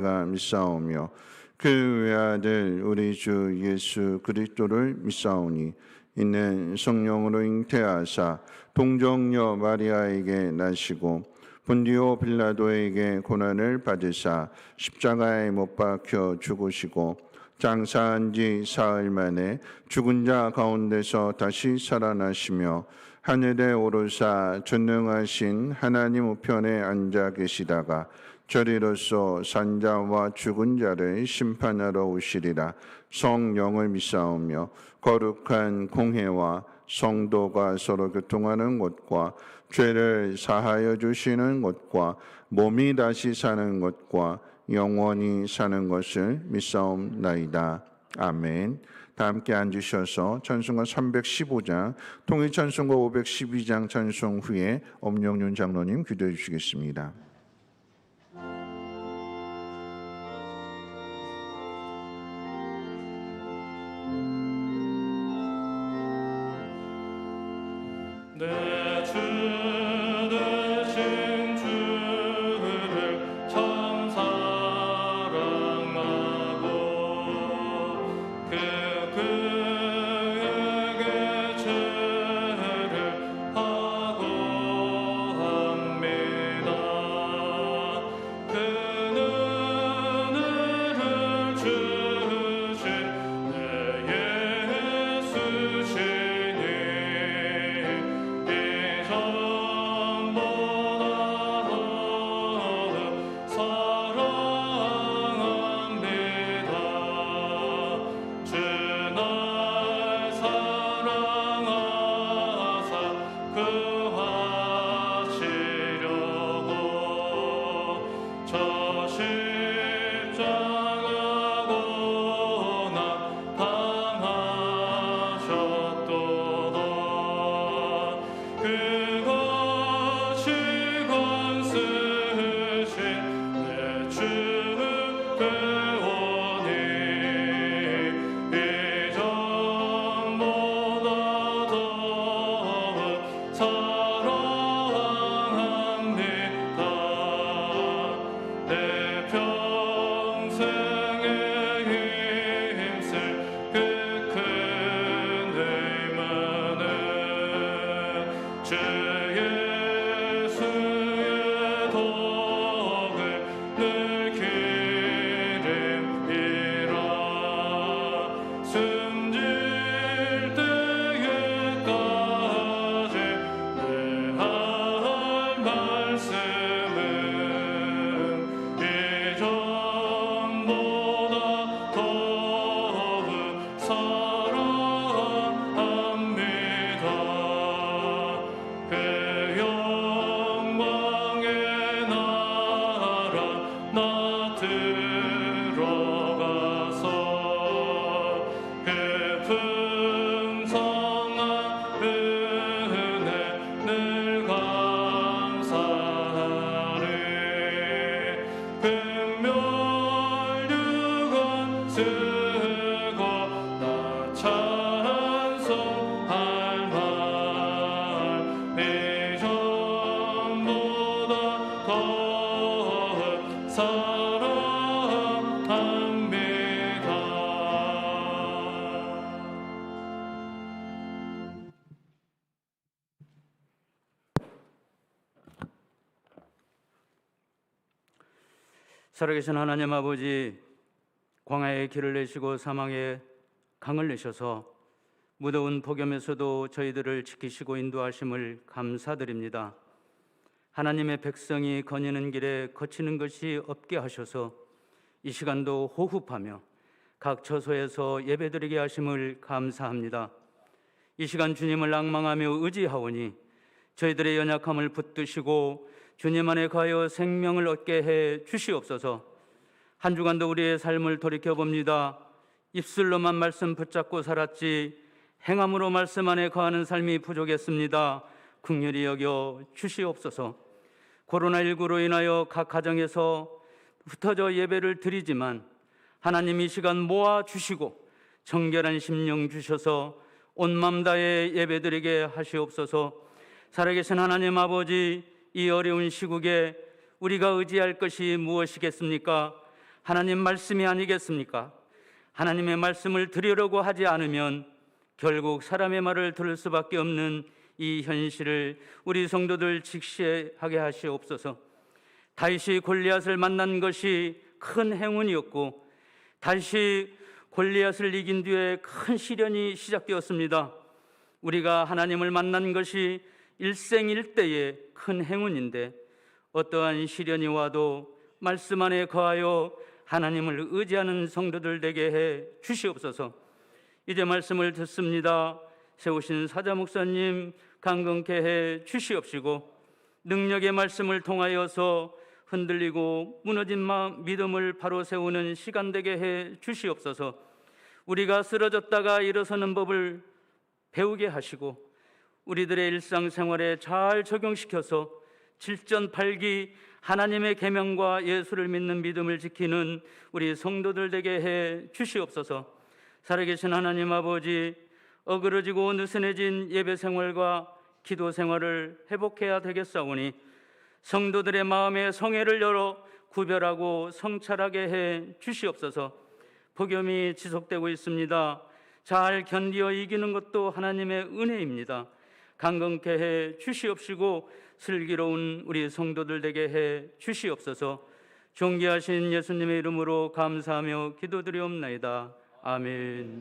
믿사오며 그 외아들 우리 주 예수 그리스도를 믿사오니 이는 성령으로 잉태하사 동정녀 마리아에게 나시고 본디오 빌라도에게 고난을 받으사 십자가에 못 박혀 죽으시고 장사한 지 사흘 만에 죽은 자 가운데서 다시 살아나시며 하늘에 오르사 전능하신 하나님 우편에 앉아 계시다가 저리로서 산자와 죽은 자를 심판하러 오시리라. 성령을 믿사오며 거룩한 공회와 성도가 서로 교통하는 것과 죄를 사하여 주시는 것과 몸이 다시 사는 것과 영원히 사는 것을 믿사옵나이다. 아멘. 다 함께 앉으셔서 찬송가 315장, 통일찬송가 512장 찬송 후에 엄영윤 장로님 기도해 주시겠습니다. 내 주 되신 주를 참 사랑하고 그에게 죄를 하고 합니다. 그는 은혜를 주신 내 예수시니 살아계신 하나님 아버지, 광야에 길을 내시고 사망에 강을 내셔서 무더운 폭염에서도 저희들을 지키시고 인도하심을 감사드립니다. 하나님의 백성이 거니는 길에 거치는 것이 없게 하셔서 이 시간도 호흡하며 각 처소에서 예배드리게 하심을 감사합니다. 이 시간 주님을 낭망하며 의지하오니 저희들의 연약함을 붙드시고 주님 안에 가여 생명을 얻게 해 주시옵소서. 한 주간도 우리의 삶을 돌이켜봅니다. 입술로만 말씀 붙잡고 살았지 행함으로 말씀 안에 거하는 삶이 부족했습니다. 긍휼히 여겨 주시옵소서. 코로나19로 인하여 각 가정에서 흩어져 예배를 드리지만 하나님 이 시간 모아주시고 정결한 심령 주셔서 온 맘 다해 예배드리게 하시옵소서. 살아계신 하나님 아버지, 이 어려운 시국에 우리가 의지할 것이 무엇이겠습니까? 하나님 말씀이 아니겠습니까? 하나님의 말씀을 들으려고 하지 않으면 결국 사람의 말을 들을 수밖에 없는 이 현실을 우리 성도들 직시하게 하시옵소서. 다윗이 골리앗을 만난 것이 큰 행운이었고 다윗이 골리앗을 이긴 뒤에 큰 시련이 시작되었습니다. 우리가 하나님을 만난 것이 일생일대의 큰 행운인데 어떠한 시련이 와도 말씀 안에 거하여 하나님을 의지하는 성도들 되게 해 주시옵소서. 이제 말씀을 듣습니다. 세우신 사자 목사님 강건케 해 주시옵시고 능력의 말씀을 통하여서 흔들리고 무너진 믿음을 바로 세우는 시간 되게 해 주시옵소서. 우리가 쓰러졌다가 일어서는 법을 배우게 하시고 우리들의 일상생활에 잘 적용시켜서 칠전팔기 하나님의 계명과 예수를 믿는 믿음을 지키는 우리 성도들 되게 해 주시옵소서. 살아계신 하나님 아버지, 어그러지고 느슨해진 예배생활과 기도생활을 회복해야 되겠사오니 성도들의 마음에 성회를 열어 구별하고 성찰하게 해 주시옵소서. 폭염이 지속되고 있습니다. 잘 견디어 이기는 것도 하나님의 은혜입니다. 강건케 해 주시옵시고 슬기로운 우리 성도들 되게 해 주시옵소서. 존귀하신 예수님의 이름으로 감사하며 기도드리옵나이다. 아멘.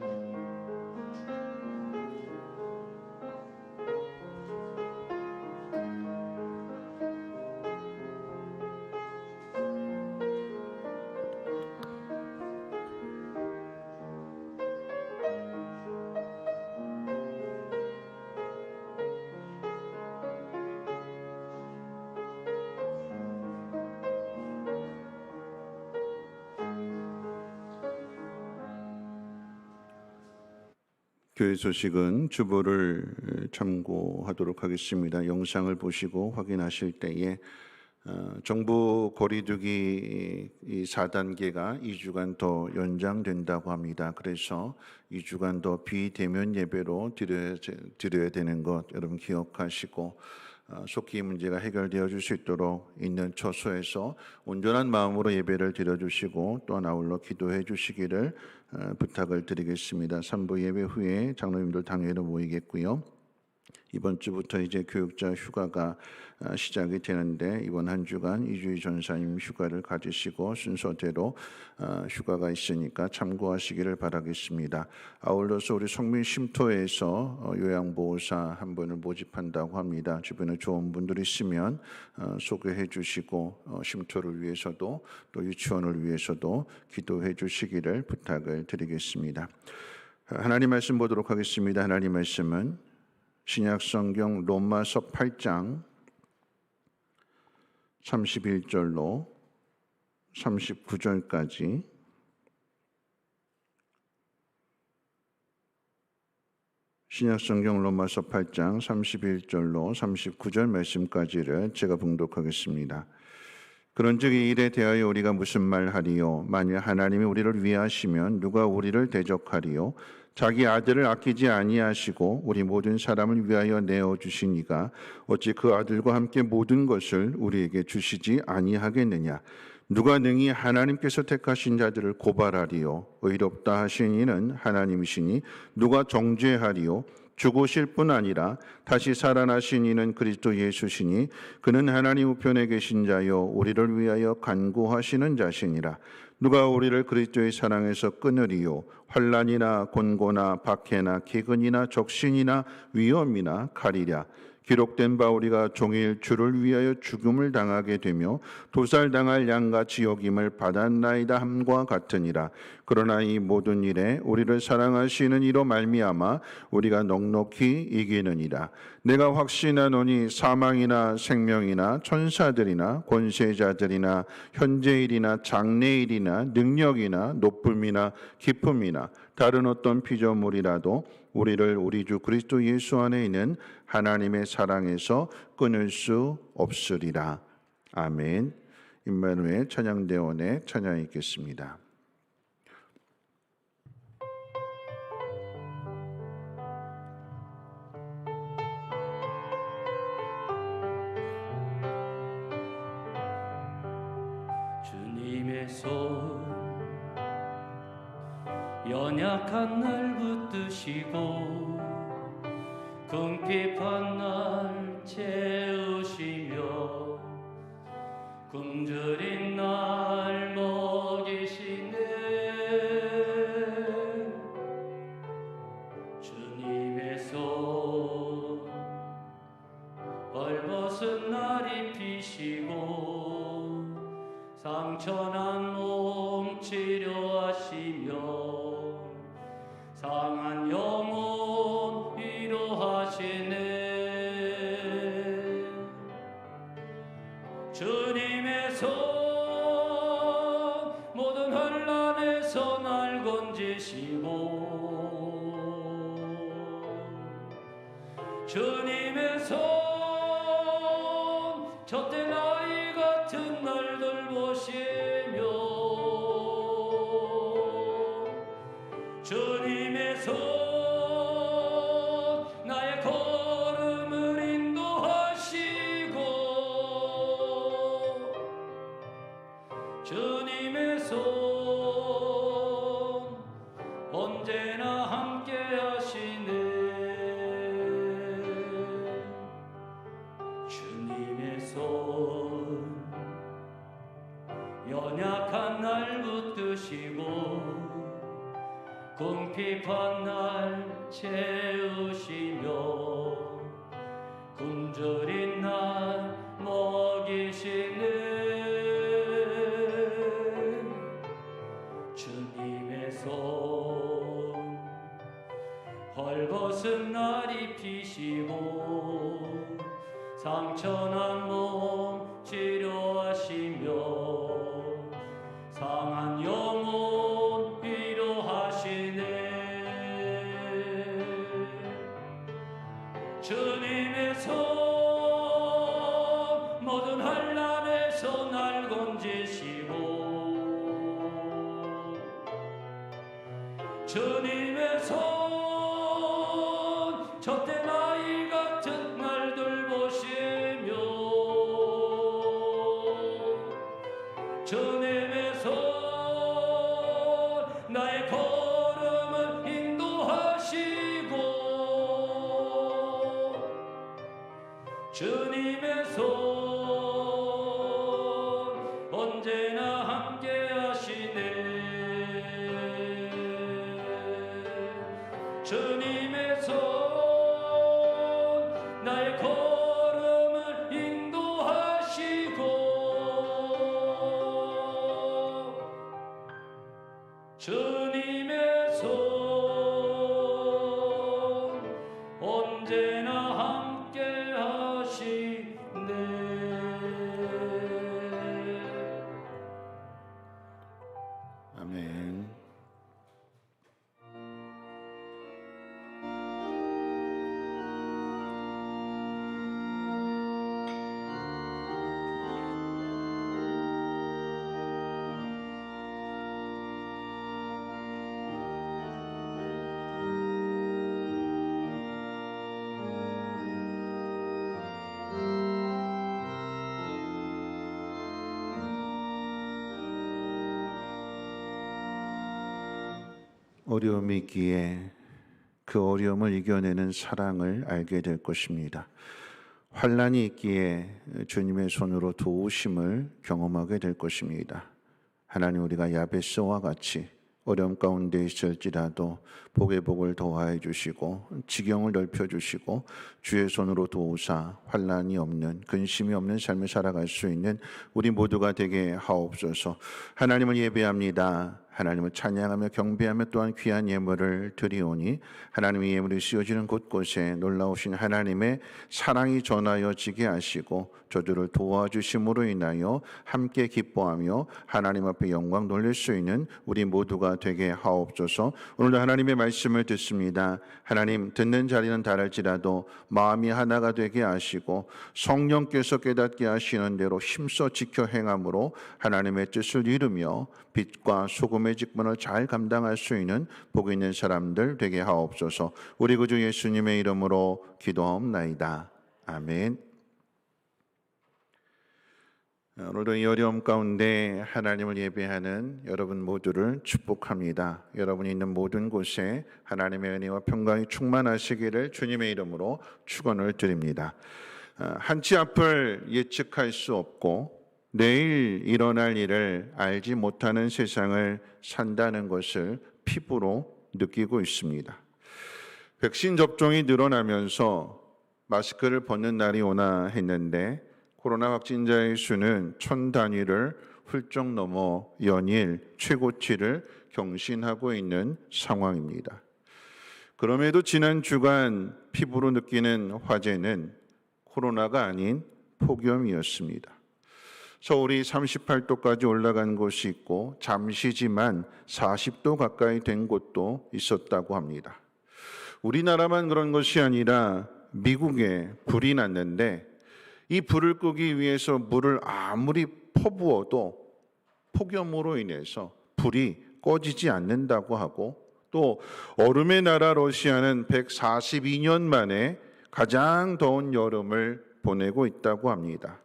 교회 소식은 주보를 참고하도록 하겠습니다. 영상을 보시고 확인하실 때에 정부 거리두기 4단계가 2주간 더 연장된다고 합니다. 그래서 2주간 더 비대면 예배로 드려야 되는 것 여러분 기억하시고 속히 문제가 해결되어 줄 수 있도록 있는 처소에서 온전한 마음으로 예배를 드려주시고 또한 아울러 기도해 주시기를 부탁을 드리겠습니다. 3부 예배 후에 장로님들 당회로 모이겠고요. 이번 주부터 이제 교육자 휴가가 시작이 되는데 이번 한 주간 이주희 전사님 휴가를 가지시고 순서대로 휴가가 있으니까 참고하시기를 바라겠습니다. 아울러서 우리 성민 쉼터에서 요양보호사 한 분을 모집한다고 합니다. 주변에 좋은 분들이 있으면 소개해 주시고 쉼터를 위해서도 또 유치원을 위해서도 기도해 주시기를 부탁을 드리겠습니다. 하나님 말씀 보도록 하겠습니다. 하나님 말씀은 신약성경 로마서 8장 31절로 39절까지 신약성경 로마서 8장 31절로 39절 말씀까지를 제가 봉독하겠습니다. 그런즉 이 일에 대하여 우리가 무슨 말하리요? 만일 하나님이 우리를 위하시면 누가 우리를 대적하리요? 자기 아들을 아끼지 아니하시고 우리 모든 사람을 위하여 내어주신 이가 어찌 그 아들과 함께 모든 것을 우리에게 주시지 아니하겠느냐? 누가 능히 하나님께서 택하신 자들을 고발하리요? 의롭다 하신 이는 하나님이시니 누가 정죄하리요? 죽으실 뿐 아니라 다시 살아나신 이는 그리스도 예수시니 그는 하나님 우편에 계신 자요 우리를 위하여 간구하시는 자시니라. 누가 우리를 그리스도의 사랑에서 끊으리요? 환난이나 곤고나 박해나 기근이나 적신이나 위험이나 칼이랴. 기록된 바 우리가 종일 주를 위하여 죽음을 당하게 되며 도살당할 양같이 여김을 받았나이다 함과 같으니라. 그러나 이 모든 일에 우리를 사랑하시는 이로 말미암아 우리가 넉넉히 이기느니라. 내가 확신하노니 사망이나 생명이나 천사들이나 권세자들이나 현재일이나 장래일이나 능력이나 높음이나 깊음이나 다른 어떤 피조물이라도 우리를 우리 주 그리스도 예수 안에 있는 하나님의 사랑에서 끊을 수 없으리라. 아멘. 임마누엘 찬양대원의 찬양 읽겠습니다. 주님의 손 연약한 날 붙드시고 궁핍한 날 채우시며 굶주린 날 먹이시네. 주님의 손 벌벗은 날 입히시고 상처난 몸 치료하시며 상한 영혼 위로하시네. 주님의 손 모든 환난에서 날 건지시고 주님의 손 젖된 아이 같은 날 돌보시며 주님의 손 나의 걸음을 인도하시고 주님의 손 언제나 함께 하시네. 주님의 손 연약한 날 붙드시고 궁핍한 날 채우시며 굶주린 날 먹이시네. 주님의 손 헐벗은 날 입히시고 상처난 몸 치료하시며 상한 영혼 위로하시네. 주님의 손 모든 환난에서 날 건지시고 주님의 손 젖된 아이 같은 날 돌보시며 주님의 손 나의 걸음을 인도하시고 주님의 손 언제나 함께 하시네. 주님의 손 나의 걸음을 인도하시고 주님의 손 언제나 함께 하시네. 아멘. 어려움이 있기에 그 어려움을 이겨내는 사랑을 알게 될 것입니다. 환난이 있기에 주님의 손으로 도우심을 경험하게 될 것입니다. 하나님, 우리가 야베스와 같이 어려움 가운데 있을지라도 복의 복을 더하여 주시고 지경을 넓혀 주시고 주의 손으로 도우사 환난이 없는, 근심이 없는 삶을 살아갈 수 있는 우리 모두가 되게 하옵소서. 하나님을 예배합니다. 하나님을 찬양하며 경배하며 또한 귀한 예물을 드리오니 하나님의 예물이 씌워지는 곳곳에 놀라우신 하나님의 사랑이 전하여지게 하시고 저주를 도와주심으로 인하여 함께 기뻐하며 하나님 앞에 영광 돌릴 수 있는 우리 모두가 되게 하옵소서. 오늘도 하나님의 말씀을 듣습니다. 하나님, 듣는 자리는 다를지라도 마음이 하나가 되게 하시고 성령께서 깨닫게 하시는 대로 힘써 지켜 행함으로 하나님의 뜻을 이루며 빛과 소금의 직분을 잘 감당할 수 있는 복 있는 사람들 되게 하옵소서. 우리 구주 예수님의 이름으로 기도하옵나이다. 아멘. 오늘도 이 어려움 가운데 하나님을 예배하는 여러분 모두를 축복합니다. 여러분이 있는 모든 곳에 하나님의 은혜와 평강이 충만하시기를 주님의 이름으로 축원을 드립니다. 한치 앞을 예측할 수 없고 내일 일어날 일을 알지 못하는 세상을 산다는 것을 피부로 느끼고 있습니다. 백신 접종이 늘어나면서 마스크를 벗는 날이 오나 했는데 코로나 확진자의 수는 1000 단위를 훌쩍 넘어 연일 최고치를 경신하고 있는 상황입니다. 그럼에도 지난 주간 피부로 느끼는 화제는 코로나가 아닌 폭염이었습니다. 서울이 38도까지 올라간 곳이 있고 잠시지만 40도 가까이 된 곳도 있었다고 합니다. 우리나라만 그런 것이 아니라 미국에 불이 났는데 이 불을 끄기 위해서 물을 아무리 퍼부어도 폭염으로 인해서 불이 꺼지지 않는다고 하고, 또 얼음의 나라 러시아는 142년 만에 가장 더운 여름을 보내고 있다고 합니다.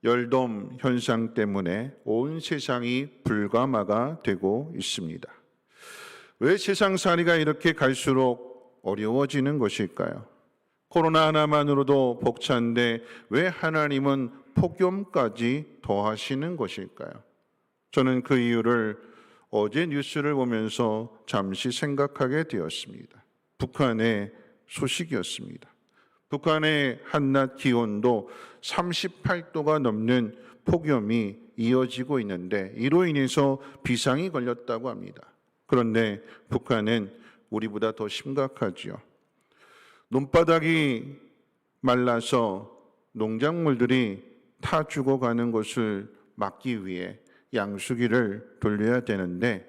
열돔 현상 때문에 온 세상이 불가마가 되고 있습니다. 왜 세상살이가 이렇게 갈수록 어려워지는 것일까요? 코로나 하나만으로도 벅찬데 왜 하나님은 폭염까지 더하시는 것일까요? 저는 그 이유를 어제 뉴스를 보면서 잠시 생각하게 되었습니다. 북한의 소식이었습니다. 북한의 한낮 기온도 38도가 넘는 폭염이 이어지고 있는데 이로 인해서 비상이 걸렸다고 합니다. 그런데 북한은 우리보다 더 심각하지요. 논바닥이 말라서 농작물들이 타 죽어가는 것을 막기 위해 양수기를 돌려야 되는데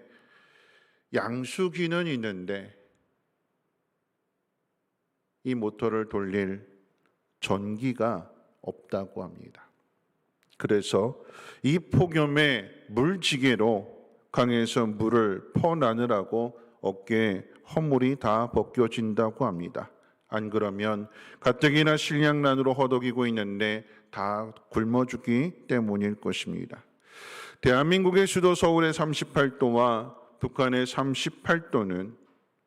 양수기는 있는데 이 모터를 돌릴 전기가 없다고 합니다. 그래서 이 폭염에 물지개로 강에서 물을 퍼나느라고 어깨에 허물이 다 벗겨진다고 합니다. 안 그러면 가뜩이나 실량난으로 허덕이고 있는데 다 굶어 죽기 때문일 것입니다. 대한민국의 수도 서울의 38도와 북한의 38도는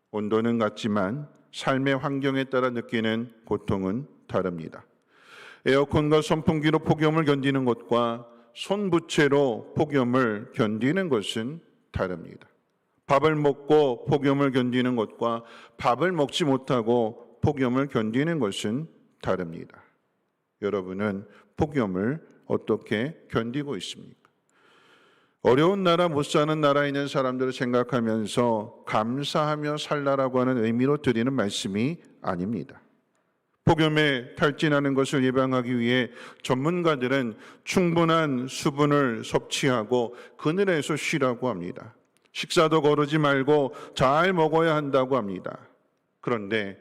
온도는 같지만 삶의 환경에 따라 느끼는 고통은 다릅니다. 에어컨과 선풍기로 폭염을 견디는 것과 손부채로 폭염을 견디는 것은 다릅니다. 밥을 먹고 폭염을 견디는 것과 밥을 먹지 못하고 폭염을 견디는 것은 다릅니다. 여러분은 폭염을 어떻게 견디고 있습니까? 어려운 나라, 못 사는 나라에 있는 사람들을 생각하면서 감사하며 살라라고 하는 의미로 드리는 말씀이 아닙니다. 폭염에 탈진하는 것을 예방하기 위해 전문가들은 충분한 수분을 섭취하고 그늘에서 쉬라고 합니다. 식사도 거르지 말고 잘 먹어야 한다고 합니다. 그런데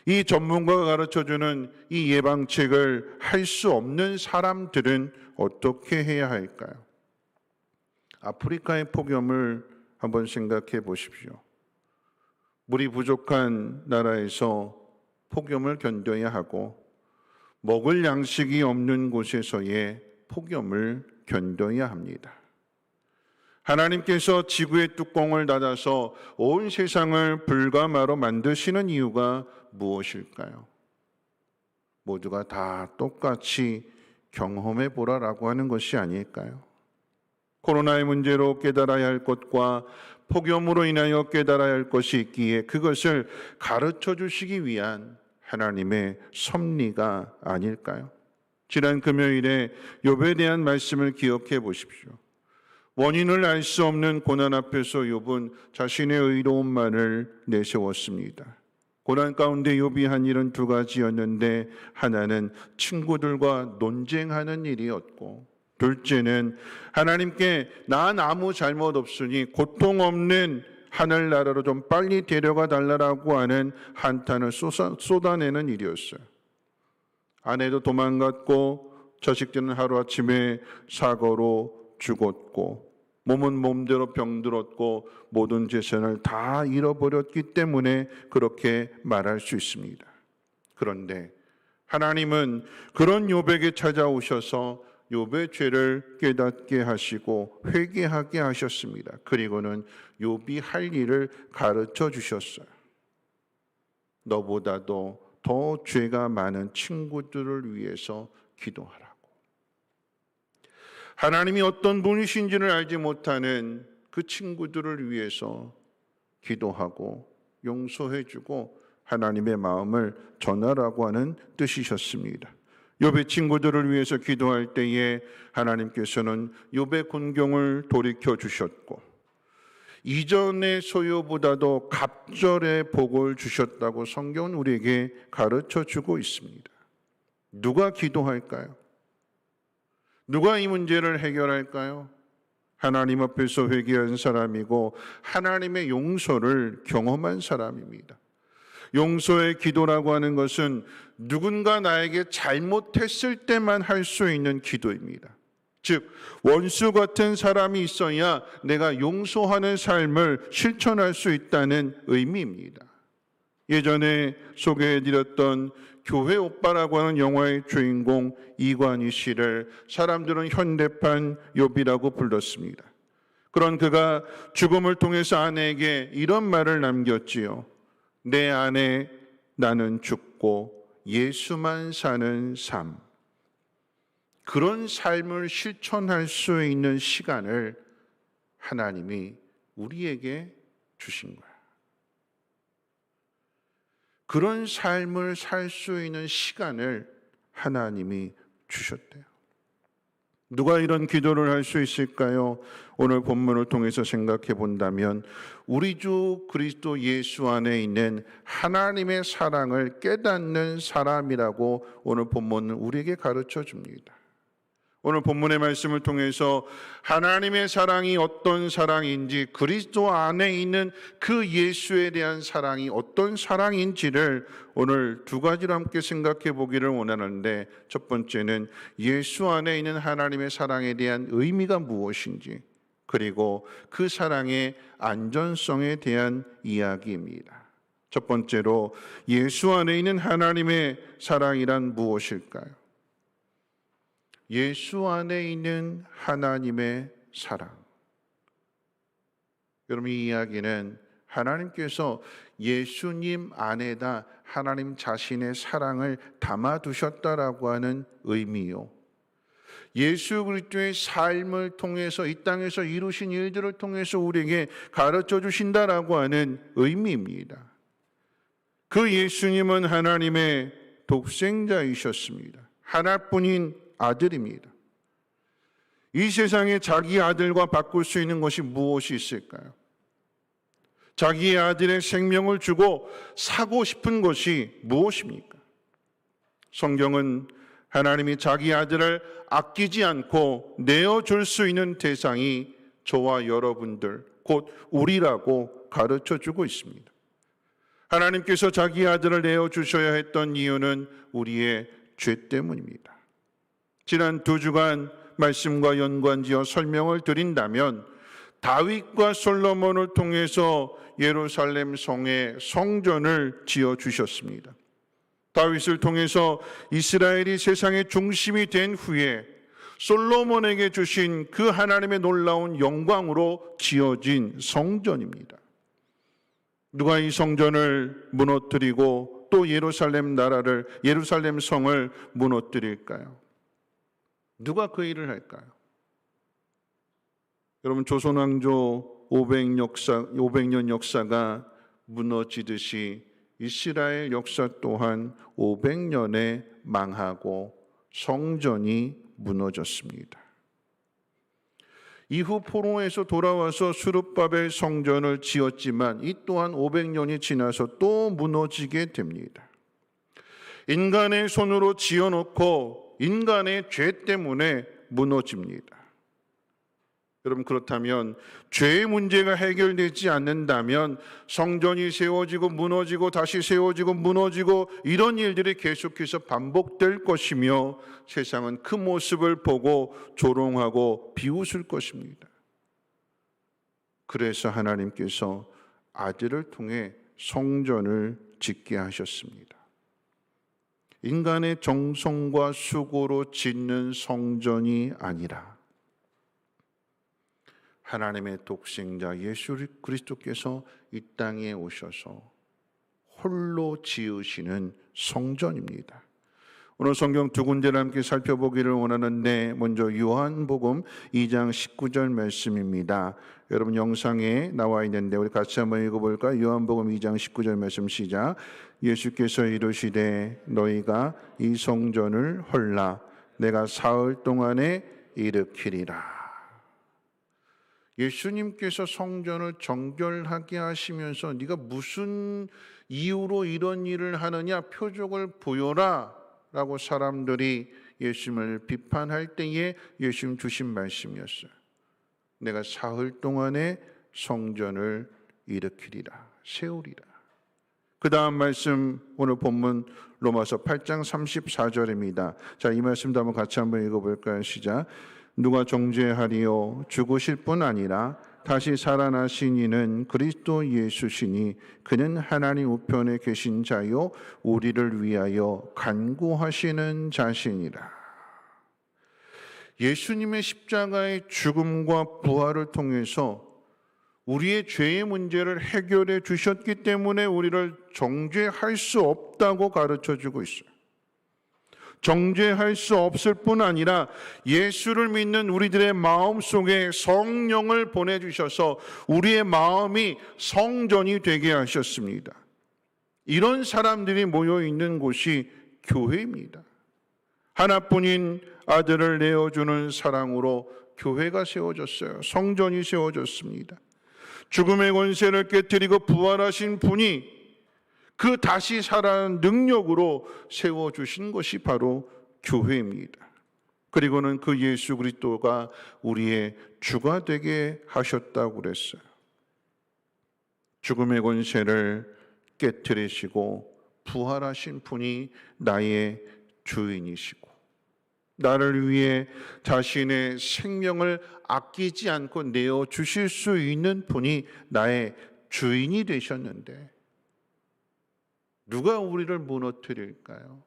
이 전문가가 가르쳐주는 이 예방책을 할 수 없는 사람들은 어떻게 해야 할까요? 아프리카의 폭염을 한번 생각해 보십시오. 물이 부족한 나라에서 폭염을 견뎌야 하고 먹을 양식이 없는 곳에서의 폭염을 견뎌야 합니다. 하나님께서 지구의 뚜껑을 닫아서 온 세상을 불가마로 만드시는 이유가 무엇일까요? 모두가 다 똑같이 경험해 보라라고 하는 것이 아닐까요? 코로나의 문제로 깨달아야 할 것과 폭염으로 인하여 깨달아야 할 것이 있기에 그것을 가르쳐 주시기 위한 하나님의 섭리가 아닐까요? 지난 금요일에 욥에 대한 말씀을 기억해 보십시오. 원인을 알 수 없는 고난 앞에서 욥은 자신의 의로움만을 내세웠습니다. 고난 가운데 욥이 한 일은 두 가지였는데 하나는 친구들과 논쟁하는 일이었고 둘째는 하나님께 난 아무 잘못 없으니 고통 없는 하늘나라로 좀 빨리 데려가 달라고 하는 한탄을 쏟아내는 일이었어요. 아내도 도망갔고 자식들은 하루아침에 사고로 죽었고 몸은 몸대로 병들었고 모든 재산을 다 잃어버렸기 때문에 그렇게 말할 수 있습니다. 그런데 하나님은 그런 욥에게 찾아오셔서 욥의 죄를 깨닫게 하시고 회개하게 하셨습니다. 그리고는 욥이 할 일을 가르쳐 주셨어요. 너보다도 더 죄가 많은 친구들을 위해서 기도하라고. 하나님이 어떤 분이신지를 알지 못하는 그 친구들을 위해서 기도하고 용서해주고 하나님의 마음을 전하라고 하는 뜻이셨습니다. 욥의 친구들을 위해서 기도할 때에 하나님께서는 욥의 곤경을 돌이켜 주셨고 이전의 소요보다도 갑절의 복을 주셨다고 성경은 우리에게 가르쳐 주고 있습니다. 누가 기도할까요? 누가 이 문제를 해결할까요? 하나님 앞에서 회개한 사람이고 하나님의 용서를 경험한 사람입니다. 용서의 기도라고 하는 것은 누군가 나에게 잘못했을 때만 할 수 있는 기도입니다. 즉 원수 같은 사람이 있어야 내가 용서하는 삶을 실천할 수 있다는 의미입니다. 예전에 소개해드렸던 교회 오빠라고 하는 영화의 주인공 이관희 씨를 사람들은 현대판 욥이라고 불렀습니다. 그런 그가 죽음을 통해서 아내에게 이런 말을 남겼지요. 내 안에 나는 죽고 예수만 사는 삶. 그런 삶을 실천할 수 있는 시간을 하나님이 우리에게 주신 거야. 그런 삶을 살 수 있는 시간을 하나님이 주셨대요. 누가 이런 기도를 할 수 있을까요? 오늘 본문을 통해서 생각해 본다면 우리 주 그리스도 예수 안에 있는 하나님의 사랑을 깨닫는 사람이라고 오늘 본문은 우리에게 가르쳐 줍니다. 오늘 본문의 말씀을 통해서 하나님의 사랑이 어떤 사랑인지 그리스도 안에 있는 그 예수에 대한 사랑이 어떤 사랑인지를 오늘 두 가지로 함께 생각해 보기를 원하는데 첫 번째는 예수 안에 있는 하나님의 사랑에 대한 의미가 무엇인지 그리고 그 사랑의 안전성에 대한 이야기입니다. 첫 번째로 예수 안에 있는 하나님의 사랑이란 무엇일까요? 예수 안에 있는 하나님의 사랑. 여러분 이 이야기는 하나님께서 예수님 안에다 하나님 자신의 사랑을 담아두셨다라고 하는 의미요. 예수 그리스도의 삶을 통해서 이 땅에서 이루신 일들을 통해서 우리에게 가르쳐 주신다라고 하는 의미입니다. 그 예수님은 하나님의 독생자이셨습니다. 하나뿐인 아들입니다. 이 세상에 자기 아들과 바꿀 수 있는 것이 무엇이 있을까요? 자기의 아들의 생명을 주고 사고 싶은 것이 무엇입니까? 성경은 하나님이 자기 아들을 아끼지 않고 내어줄 수 있는 대상이 저와 여러분들, 곧 우리라고 가르쳐 주고 있습니다. 하나님께서 자기 아들을 내어주셔야 했던 이유는 우리의 죄 때문입니다. 지난 두 주간 말씀과 연관지어 설명을 드린다면 다윗과 솔로몬을 통해서 예루살렘 성에 성전을 지어주셨습니다. 다윗을 통해서 이스라엘이 세상의 중심이 된 후에 솔로몬에게 주신 그 하나님의 놀라운 영광으로 지어진 성전입니다. 누가 이 성전을 무너뜨리고 또 예루살렘 성을 무너뜨릴까요? 누가 그 일을 할까요? 여러분 조선왕조 500년 역사가 무너지듯이 이스라엘 역사 또한 500년에 망하고 성전이 무너졌습니다. 이후 포로에서 돌아와서 수룹바벨 성전을 지었지만 이 또한 500년이 지나서 또 무너지게 됩니다. 인간의 손으로 지어놓고 인간의 죄 때문에 무너집니다. 여러분 그렇다면 죄의 문제가 해결되지 않는다면 성전이 세워지고 무너지고 다시 세워지고 무너지고 이런 일들이 계속해서 반복될 것이며 세상은 그 모습을 보고 조롱하고 비웃을 것입니다. 그래서 하나님께서 아들을 통해 성전을 짓게 하셨습니다. 인간의 정성과 수고로 짓는 성전이 아니라 하나님의 독생자 예수 그리스도께서 이 땅에 오셔서 홀로 지으시는 성전입니다. 오늘 성경 두 군데를 함께 살펴보기를 원하는데, 먼저 요한복음 2장 19절 말씀입니다. 여러분 영상에 나와 있는데 우리 같이 한번 읽어볼까요? 요한복음 2장 19절 말씀 시작. 예수께서 이르시되 너희가 이 성전을 헐라 내가 사흘 동안에 일으키리라. 예수님께서 성전을 정결하게 하시면서 네가 무슨 이유로 이런 일을 하느냐, 표적을 보여라 라고 사람들이 예수님을 비판할 때에 예수님 주신 말씀이었어요. 내가 사흘 동안에 성전을 일으키리라, 세우리라. 그 다음 말씀 오늘 본문 로마서 8장 34절입니다. 자, 이 말씀도 한번 같이 한번 읽어볼까요? 시작. 누가 정죄하리요? 죽으실 뿐 아니라 다시 살아나신 이는 그리스도 예수시니 그는 하나님 우편에 계신 자요 우리를 위하여 간구하시는 자시니라. 예수님의 십자가의 죽음과 부활을 통해서 우리의 죄의 문제를 해결해 주셨기 때문에 우리를 정죄할 수 없다고 가르쳐 주고 있어요. 정죄할 수 없을 뿐 아니라 예수를 믿는 우리들의 마음 속에 성령을 보내주셔서 우리의 마음이 성전이 되게 하셨습니다. 이런 사람들이 모여 있는 곳이 교회입니다. 하나뿐인 아들을 내어주는 사랑으로 교회가 세워졌어요. 성전이 세워졌습니다. 죽음의 권세를 깨뜨리고 부활하신 분이 그 다시 살아난 능력으로 세워주신 것이 바로 교회입니다. 그리고는 그 예수 그리스도가 우리의 주가 되게 하셨다고 그랬어요. 죽음의 권세를 깨뜨리시고 부활하신 분이 나의 주인이시고 나를 위해 자신의 생명을 아끼지 않고 내어주실 수 있는 분이 나의 주인이 되셨는데 누가 우리를 무너뜨릴까요?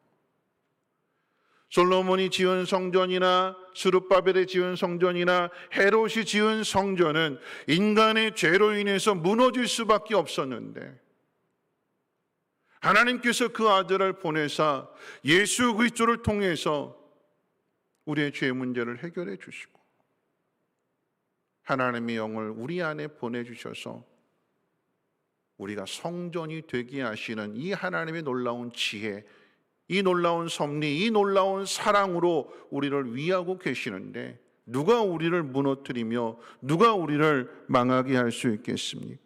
솔로몬이 지은 성전이나 스룹바벨이 지은 성전이나 헤롯이 지은 성전은 인간의 죄로 인해서 무너질 수밖에 없었는데 하나님께서 그 아들을 보내사 예수 그리스도를 통해서 우리의 죄 문제를 해결해 주시고 하나님의 영을 우리 안에 보내주셔서 우리가 성전이 되게 하시는 이 하나님의 놀라운 지혜, 이 놀라운 섭리, 이 놀라운 사랑으로 우리를 위하고 계시는데 누가 우리를 무너뜨리며 누가 우리를 망하게 할 수 있겠습니까?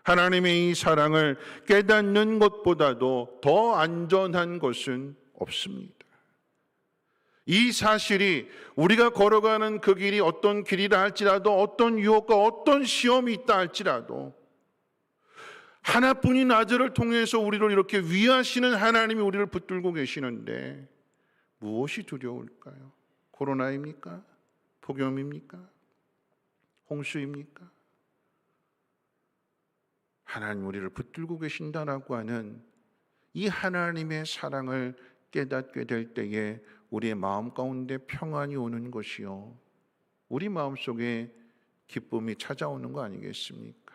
하나님의 이 사랑을 깨닫는 것보다도 더 안전한 것은 없습니다. 이 사실이 우리가 걸어가는 그 길이 어떤 길이라 할지라도 어떤 유혹과 어떤 시험이 있다 할지라도 하나뿐인 아들을 통해서 우리를 이렇게 위하시는 하나님이 우리를 붙들고 계시는데 무엇이 두려울까요? 코로나입니까? 폭염입니까? 홍수입니까? 하나님 우리를 붙들고 계신다라고 하는 이 하나님의 사랑을 깨닫게 될 때에 우리의 마음 가운데 평안이 오는 것이요 우리 마음속에 기쁨이 찾아오는 거 아니겠습니까?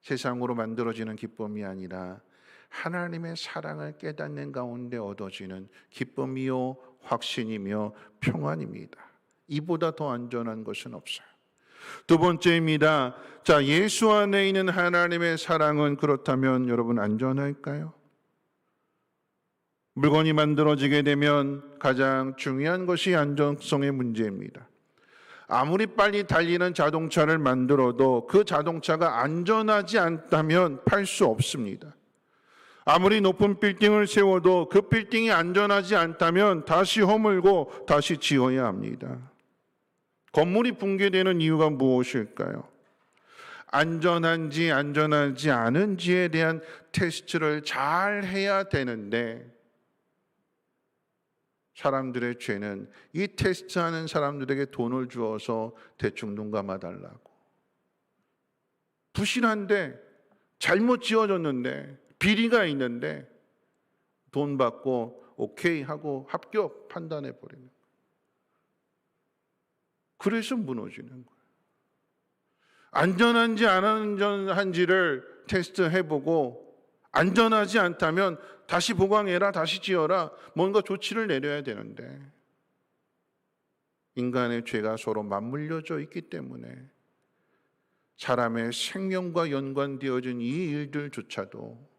세상으로 만들어지는 기쁨이 아니라 하나님의 사랑을 깨닫는 가운데 얻어지는 기쁨이요 확신이며 평안입니다. 이보다 더 안전한 것은 없어요. 두 번째입니다. 자, 예수 안에 있는 하나님의 사랑은 그렇다면 여러분 안전할까요? 물건이 만들어지게 되면 가장 중요한 것이 안전성의 문제입니다. 아무리 빨리 달리는 자동차를 만들어도 그 자동차가 안전하지 않다면 팔 수 없습니다. 아무리 높은 빌딩을 세워도 그 빌딩이 안전하지 않다면 다시 허물고 다시 지어야 합니다. 건물이 붕괴되는 이유가 무엇일까요? 안전한지 안전하지 않은지에 대한 테스트를 잘 해야 되는데 사람들의 죄는 이 테스트하는 사람들에게 돈을 주어서 대충 눈 감아달라고. 부실한데 잘못 지어졌는데 비리가 있는데 돈 받고 오케이 하고 합격 판단해 버리는 거예요. 그래서 무너지는 거예요. 안전한지 안 안전한지를 테스트해보고 안전하지 않다면 다시 보강해라, 다시 지어라, 뭔가 조치를 내려야 되는데 인간의 죄가 서로 맞물려져 있기 때문에 사람의 생명과 연관되어진 이 일들조차도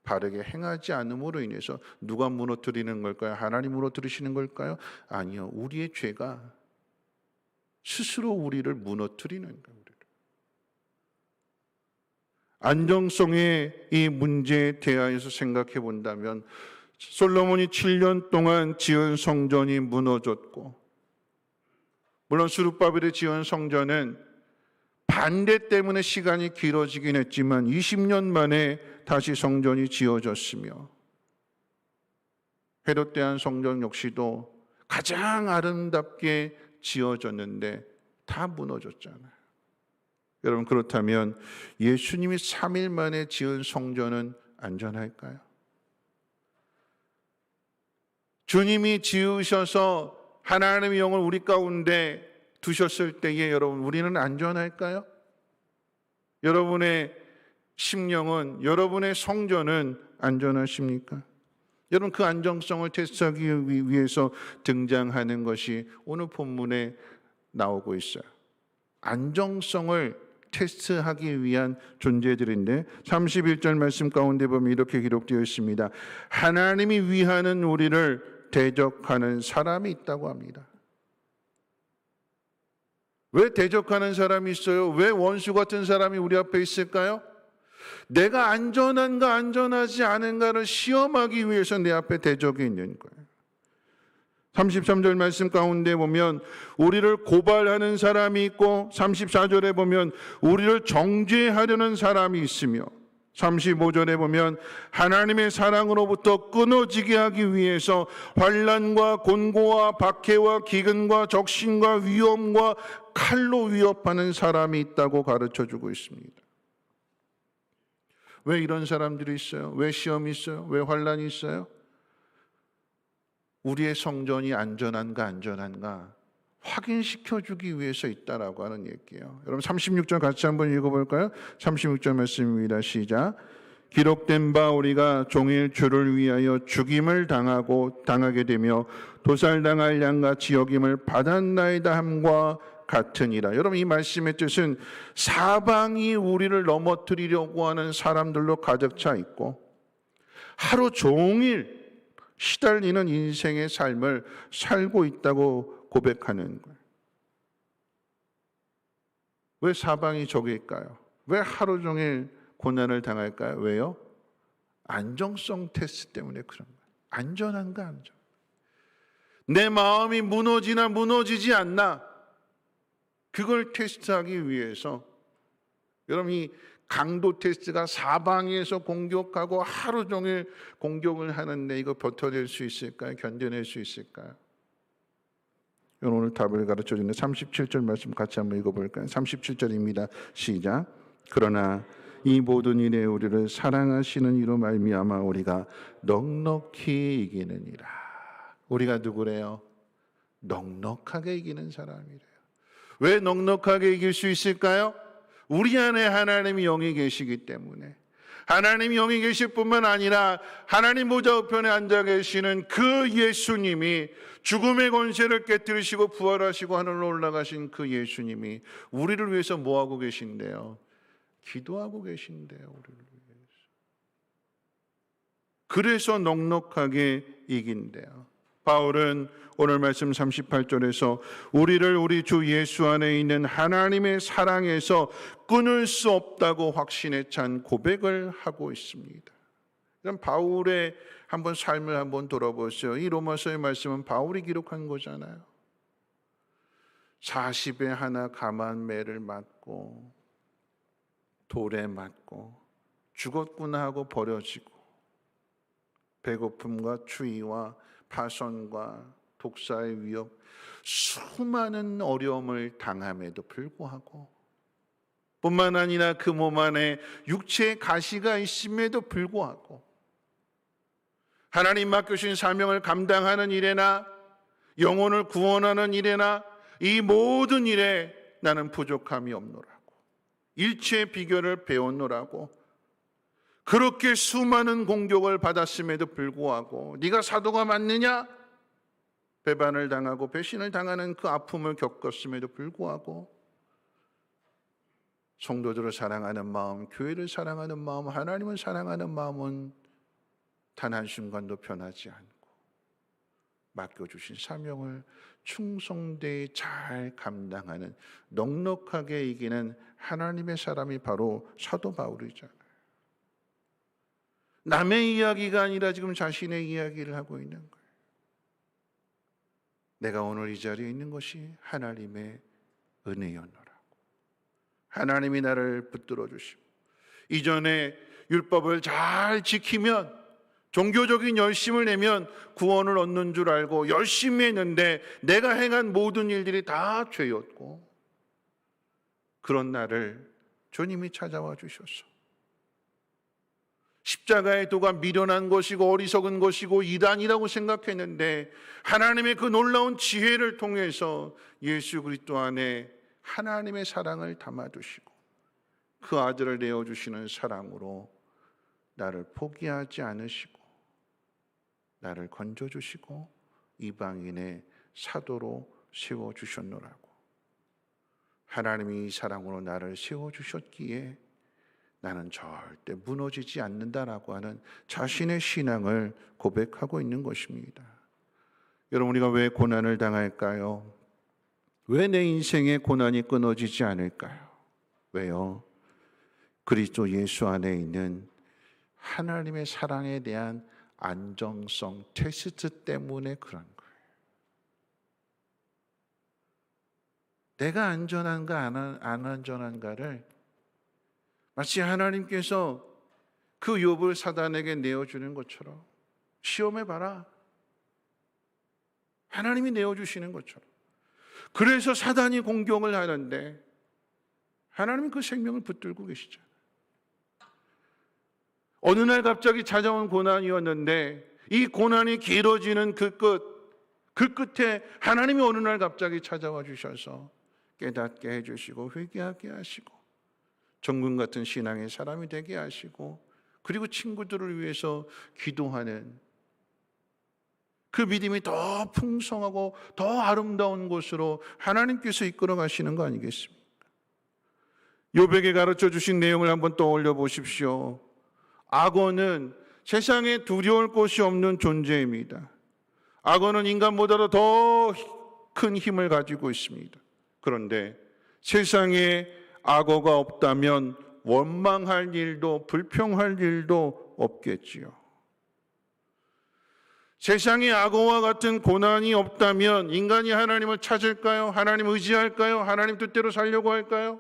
바르게 행하지 않음으로 인해서 누가 무너뜨리는 걸까요? 하나님 무너뜨리시는 걸까요? 아니요. 우리의 죄가 스스로 우리를 무너뜨리는 거예요. 안정성의 이 문제에 대하여서 생각해 본다면 솔로몬이 7년 동안 지은 성전이 무너졌고, 물론 스룹바벨이 지은 성전은 반대 때문에 시간이 길어지긴 했지만 20년 만에 다시 성전이 지어졌으며, 헤롯 대한 성전 역시도 가장 아름답게 지어졌는데 다 무너졌잖아요. 여러분, 그렇다면 예수님이 3일 만에 지은 성전은 안전할까요? 주님이 지으셔서 하나님의 영을 우리 가운데 두셨을 때에 여러분, 우리는 안전할까요? 여러분의 심령은, 여러분의 성전은 안전하십니까? 여러분, 그 안정성을 테스트하기 위해서 등장하는 것이 오늘 본문에 나오고 있어요. 안정성을 테스트하기 위한 존재들인데 31절 말씀 가운데 보면 이렇게 기록되어 있습니다. 하나님이 위하는 우리를 대적하는 사람이 있다고 합니다. 왜 대적하는 사람이 있어요? 왜 원수 같은 사람이 우리 앞에 있을까요? 내가 안전한가 안전하지 않은가를 시험하기 위해서 내 앞에 대적이 있는 거예요. 33절 말씀 가운데 보면 우리를 고발하는 사람이 있고, 34절에 보면 우리를 정죄하려는 사람이 있으며, 35절에 보면 하나님의 사랑으로부터 끊어지게 하기 위해서 환난과 곤고와 박해와 기근과 적신과 위험과 칼로 위협하는 사람이 있다고 가르쳐주고 있습니다. 왜 이런 사람들이 있어요? 왜 시험이 있어요? 왜 환난이 있어요? 우리의 성전이 안전한가 안전한가 확인시켜주기 위해서 있다라고 하는 얘기예요. 여러분, 36절 같이 한번 읽어볼까요? 36절 말씀입니다. 시작. 기록된 바 우리가 종일 주를 위하여 죽임을 당하게 되며 도살당할 양같이 여김을 받았나이다 함과 같으니라. 여러분, 이 말씀의 뜻은 사방이 우리를 넘어뜨리려고 하는 사람들로 가득 차 있고 하루 종일 시달리는 인생의 삶을 살고 있다고 고백하는 거예요. 왜 사방이 적일까요? 왜 하루 종일 고난을 당할까요? 왜요? 안정성 테스트 때문에 그런 거예요. 안전한가 안전. 내 마음이 무너지나 무너지지 않나, 그걸 테스트하기 위해서 여러분, 이 강도 테스트가 사방에서 공격하고 하루 종일 공격을 하는데 이거 버텨낼 수 있을까요? 견뎌낼 수 있을까요? 오늘 답을 가르쳐주는 37절 말씀 같이 한번 읽어볼까요? 37절입니다. 시작. 그러나 이 모든 일에 우리를 사랑하시는 이로 말미암아 우리가 넉넉히 이기느니라. 우리가 누구래요? 넉넉하게 이기는 사람이래요. 왜 넉넉하게 이길 수 있을까요? 우리 안에 하나님의 영이 계시기 때문에. 하나님의 영이 계실 뿐만 아니라 하나님 보좌 우편에 앉아 계시는 그 예수님이, 죽음의 권세를 깨뜨리시고 부활하시고 하늘로 올라가신 그 예수님이 우리를 위해서 뭐하고 계신데요? 기도하고 계신데요. 우리를 위해서. 그래서 넉넉하게 이긴대요. 바울은 오늘 말씀 38절에서 우리를 우리 주 예수 안에 있는 하나님의 사랑에서 끊을 수 없다고 확신에 찬 고백을 하고 있습니다. 그럼 바울의 한번 삶을 한번 돌아보세요. 이 로마서의 말씀은 바울이 기록한 거잖아요. 40에 하나 감한 매를 맞고 돌에 맞고 죽었구나 하고 버려지고 배고픔과 추위와 파손과 독사의 위협, 수많은 어려움을 당함에도 불구하고, 뿐만 아니라 그 몸 안에 육체의 가시가 있음에도 불구하고 하나님 맡겨주신 사명을 감당하는 일에나 영혼을 구원하는 일에나 이 모든 일에 나는 부족함이 없노라고, 일체의 비결을 배웠노라고, 그렇게 수많은 공격을 받았음에도 불구하고 네가 사도가 맞느냐? 배반을 당하고 배신을 당하는 그 아픔을 겪었음에도 불구하고 성도들을 사랑하는 마음, 교회를 사랑하는 마음, 하나님을 사랑하는 마음은 단 한순간도 변하지 않고 맡겨주신 사명을 충성되이 잘 감당하는, 넉넉하게 이기는 하나님의 사람이 바로 사도 바울이잖아요. 남의 이야기가 아니라 지금 자신의 이야기를 하고 있는 거예요. 내가 오늘 이 자리에 있는 것이 하나님의 은혜였노라고. 하나님이 나를 붙들어 주시고, 이전에 율법을 잘 지키면, 종교적인 열심을 내면 구원을 얻는 줄 알고 열심히 했는데 내가 행한 모든 일들이 다 죄였고, 그런 나를 주님이 찾아와 주셔서 십자가의 도가 미련한 것이고 어리석은 것이고 이단이라고 생각했는데 하나님의 그 놀라운 지혜를 통해서 예수 그리스도 안에 하나님의 사랑을 담아두시고 그 아들을 내어주시는 사랑으로 나를 포기하지 않으시고 나를 건져주시고 이방인의 사도로 세워주셨노라고. 하나님이 이 사랑으로 나를 세워주셨기에 나는 절대 무너지지 않는다라고 하는 자신의 신앙을 고백하고 있는 것입니다. 여러분, 우리가 왜 고난을 당할까요? 왜 내 인생의 고난이 끊어지지 않을까요? 왜요? 그리스도 예수 안에 있는 하나님의 사랑에 대한 안정성 테스트 때문에 그런 거예요. 내가 안전한가 안 안전한가를 마치 하나님께서 그 욥을 사단에게 내어주는 것처럼 시험해봐라. 하나님이 내어주시는 것처럼. 그래서 사단이 공격을 하는데 하나님은 그 생명을 붙들고 계시잖아요. 어느 날 갑자기 찾아온 고난이었는데 이 고난이 길어지는 그 끝에 하나님이 어느 날 갑자기 찾아와 주셔서 깨닫게 해주시고 회개하게 하시고 정금 같은 신앙의 사람이 되게 하시고 그리고 친구들을 위해서 기도하는 그 믿음이 더 풍성하고 더 아름다운 곳으로 하나님께서 이끌어 가시는 거 아니겠습니까? 욥에게 가르쳐 주신 내용을 한번 떠올려 보십시오. 악어는 세상에 두려울 곳이 없는 존재입니다. 악어는 인간보다도 더 큰 힘을 가지고 있습니다. 그런데 세상에 악어가 없다면 원망할 일도 불평할 일도 없겠지요. 세상에 악어와 같은 고난이 없다면 인간이 하나님을 찾을까요? 하나님 의지할까요? 하나님 뜻대로 살려고 할까요?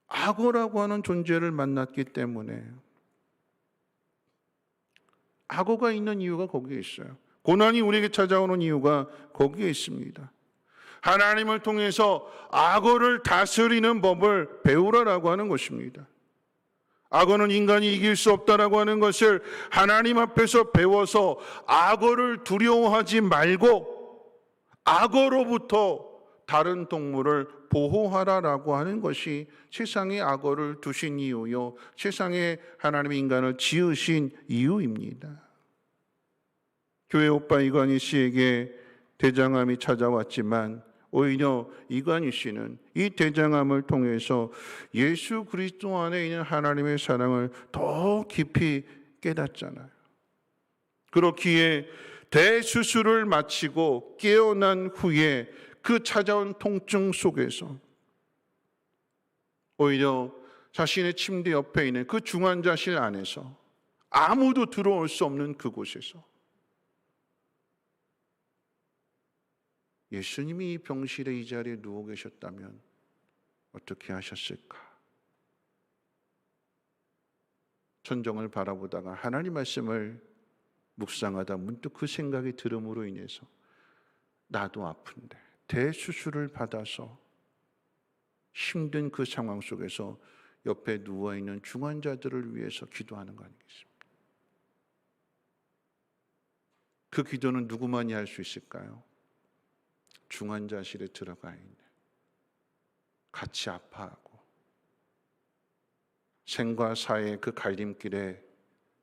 악어라고 하는 존재를 만났기 때문에 악어가 있는 이유가 거기에 있어요. 고난이 우리에게 찾아오는 이유가 거기에 있습니다. 하나님을 통해서 악어를 다스리는 법을 배우라라고 하는 것입니다. 악어는 인간이 이길 수 없다라고 하는 것을 하나님 앞에서 배워서 악어를 두려워하지 말고 악어로부터 다른 동물을 보호하라라고 하는 것이 세상에 악어를 두신 이유요, 세상에 하나님의 인간을 지으신 이유입니다. 교회 오빠 이관희 씨에게 대장암이 찾아왔지만 오히려 이관희 씨는 이 대장암을 통해서 예수 그리스도 안에 있는 하나님의 사랑을 더 깊이 깨닫잖아요. 그렇기에 대수술을 마치고 깨어난 후에 그 찾아온 통증 속에서 오히려 자신의 침대 옆에 있는 그 중환자실 안에서 아무도 들어올 수 없는 그곳에서 예수님이 이 병실의 이 자리에 누워 계셨다면 어떻게 하셨을까? 천정을 바라보다가 하나님 말씀을 묵상하다 문득 그 생각이 들음으로 인해서 나도 아픈데 대수술을 받아서 힘든 그 상황 속에서 옆에 누워있는 중환자들을 위해서 기도하는 거 아니겠습니까? 그 기도는 누구만이 할 수 있을까요? 중환자실에 들어가 있는, 같이 아파하고 생과 사의 그 갈림길에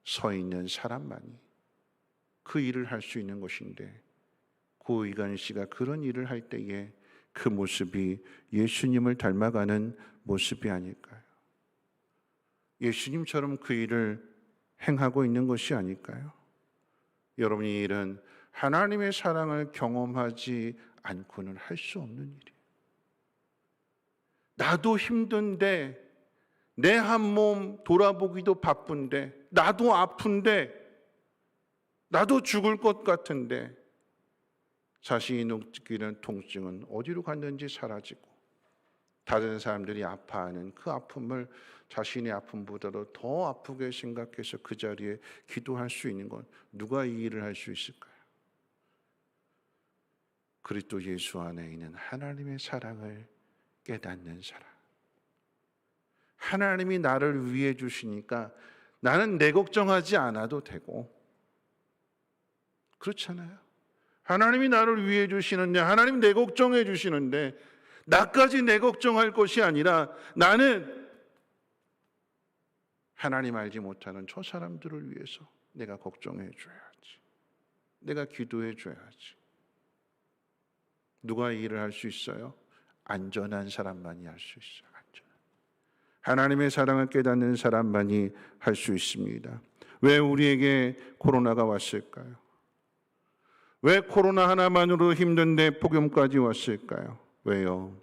서 있는 사람만이 그 일을 할 수 있는 것인데, 고 이관 씨가 그런 일을 할 때에 그 모습이 예수님을 닮아가는 모습이 아닐까요? 예수님처럼 그 일을 행하고 있는 것이 아닐까요? 여러분의 일은 하나님의 사랑을 경험하지 않고는 할 수 없는 일이에요. 나도 힘든데, 내 한 몸 돌아보기도 바쁜데, 나도 아픈데, 나도 죽을 것 같은데, 자신이 느끼는 통증은 어디로 갔는지 사라지고, 다른 사람들이 아파하는 그 아픔을 자신의 아픔보다도 더 아프게 생각해서 그 자리에 기도할 수 있는 건 누가 이 일을 할 수 있을까요? 그리스도 예수 안에 있는 하나님의 사랑을 깨닫는 사람. 하나님이 나를 위해 주시니까 나는 내 걱정하지 않아도 되고, 그렇잖아요. 하나님이 나를 위해 주시는데, 하나님 내 걱정해 주시는데, 나까지 내 걱정할 것이 아니라 나는 하나님 알지 못하는 저 사람들을 위해서 내가 걱정해 줘야지. 내가 기도해 줘야지. 누가 이 일을 할 수 있어요? 안전한 사람만이 할 수 있어요. 안전한. 하나님의 사랑을 깨닫는 사람만이 할 수 있습니다. 왜 우리에게 코로나가 왔을까요? 왜 코로나 하나만으로 힘든데 폭염까지 왔을까요? 왜요?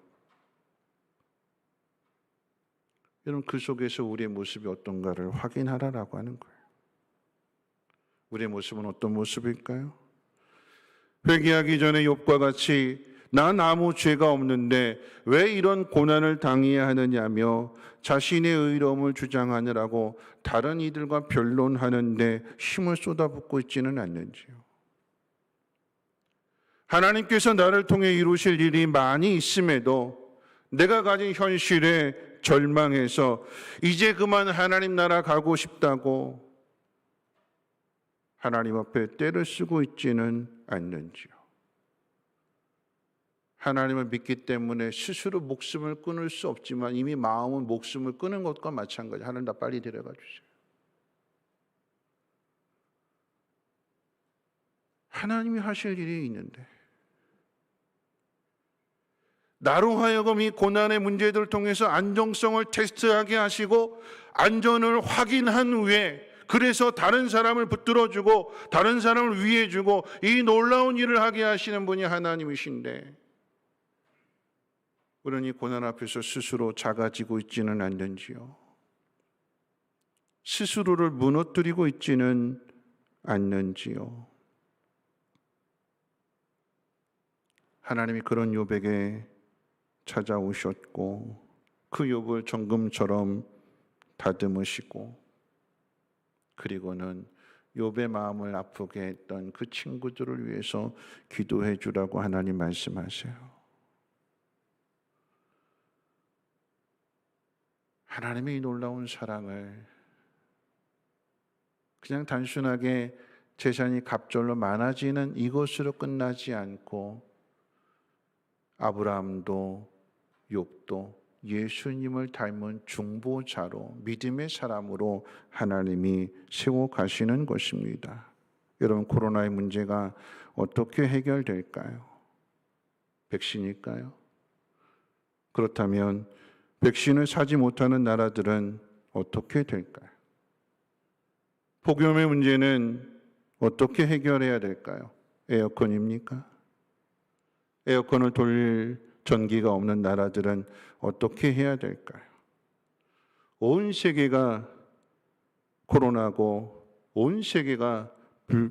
여러분, 그 속에서 우리의 모습이 어떤가를 확인하라라고 하는 거예요. 우리의 모습은 어떤 모습일까요? 회개하기 전에 욥과 같이 난 아무 죄가 없는데 왜 이런 고난을 당해야 하느냐며 자신의 의로움을 주장하느라고 다른 이들과 변론하는데 힘을 쏟아붓고 있지는 않는지요. 하나님께서 나를 통해 이루실 일이 많이 있음에도 내가 가진 현실에 절망해서 이제 그만 하나님 나라 가고 싶다고 하나님 앞에 떼를 쓰고 있지는 않는지요. 하나님을 믿기 때문에 스스로 목숨을 끊을 수 없지만 이미 마음은 목숨을 끊은 것과 마찬가지. 하나님 나 빨리 데려가 주세요. 하나님이 하실 일이 있는데 나로 하여금 이 고난의 문제들을 통해서 안정성을 테스트하게 하시고 안전을 확인한 후에 그래서 다른 사람을 붙들어주고 다른 사람을 위해주고 이 놀라운 일을 하게 하시는 분이 하나님이신데 우리는 이 고난 앞에서 스스로 작아지고 있지는 않는지요. 스스로를 무너뜨리고 있지는 않는지요. 하나님이 그런 욥에게 찾아오셨고 그 욥을 정금처럼 다듬으시고 그리고는 욥의 마음을 아프게 했던 그 친구들을 위해서 기도해 주라고 하나님 말씀하세요. 하나님의 이 놀라운 사랑을 그냥 단순하게 재산이 갑절로 많아지는 이것으로 끝나지 않고 아브라함도 욥도 예수님을 닮은 중보자로 믿음의 사람으로 하나님이 세워가시는 것입니다. 여러분, 코로나의 문제가 어떻게 해결될까요? 백신일까요? 그렇다면 백신을 사지 못하는 나라들은 어떻게 될까요? 폭염의 문제는 어떻게 해결해야 될까요? 에어컨입니까? 에어컨을 돌릴 전기가 없는 나라들은 어떻게 해야 될까요? 온 세계가 코로나고 온 세계가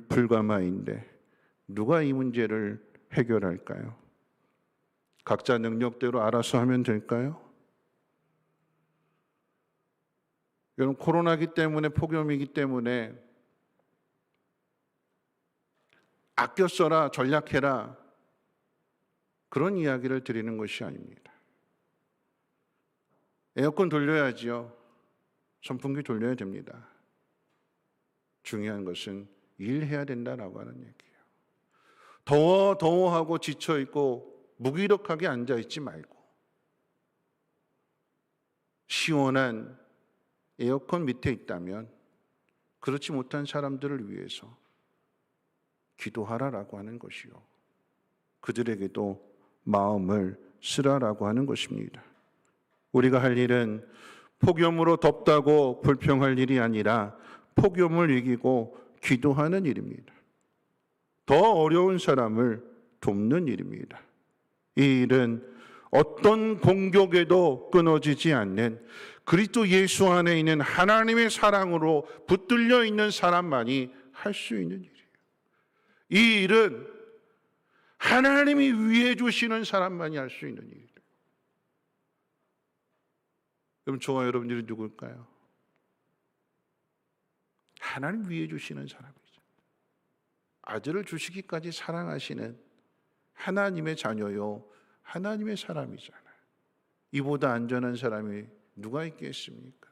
불가마인데 누가 이 문제를 해결할까요? 각자 능력대로 알아서 하면 될까요? 여러분, 코로나기 때문에 폭염이기 때문에 아껴 써라, 전략해라 그런 이야기를 드리는 것이 아닙니다. 에어컨 돌려야지요. 선풍기 돌려야 됩니다. 중요한 것은 일해야 된다라고 하는 얘기예요. 더워하고 지쳐있고 무기력하게 앉아있지 말고 시원한 에어컨 밑에 있다면 그렇지 못한 사람들을 위해서 기도하라라고 하는 것이요, 그들에게도 마음을 쓰라라고 하는 것입니다. 우리가 할 일은 폭염으로 덥다고 불평할 일이 아니라 폭염을 이기고 기도하는 일입니다. 더 어려운 사람을 돕는 일입니다. 이 일은 어떤 공격에도 끊어지지 않는 그리스도 예수 안에 있는 하나님의 사랑으로 붙들려 있는 사람만이 할 수 있는 일이에요. 이 일은 하나님이 위해 주시는 사람만이 할 수 있는 일이에요. 그럼 저와 여러분들이 누굴까요? 하나님 위해 주시는 사람이죠. 아들을 주시기까지 사랑하시는 하나님의 자녀요, 하나님의 사람이잖아요. 이보다 안전한 사람이 누가 있겠습니까?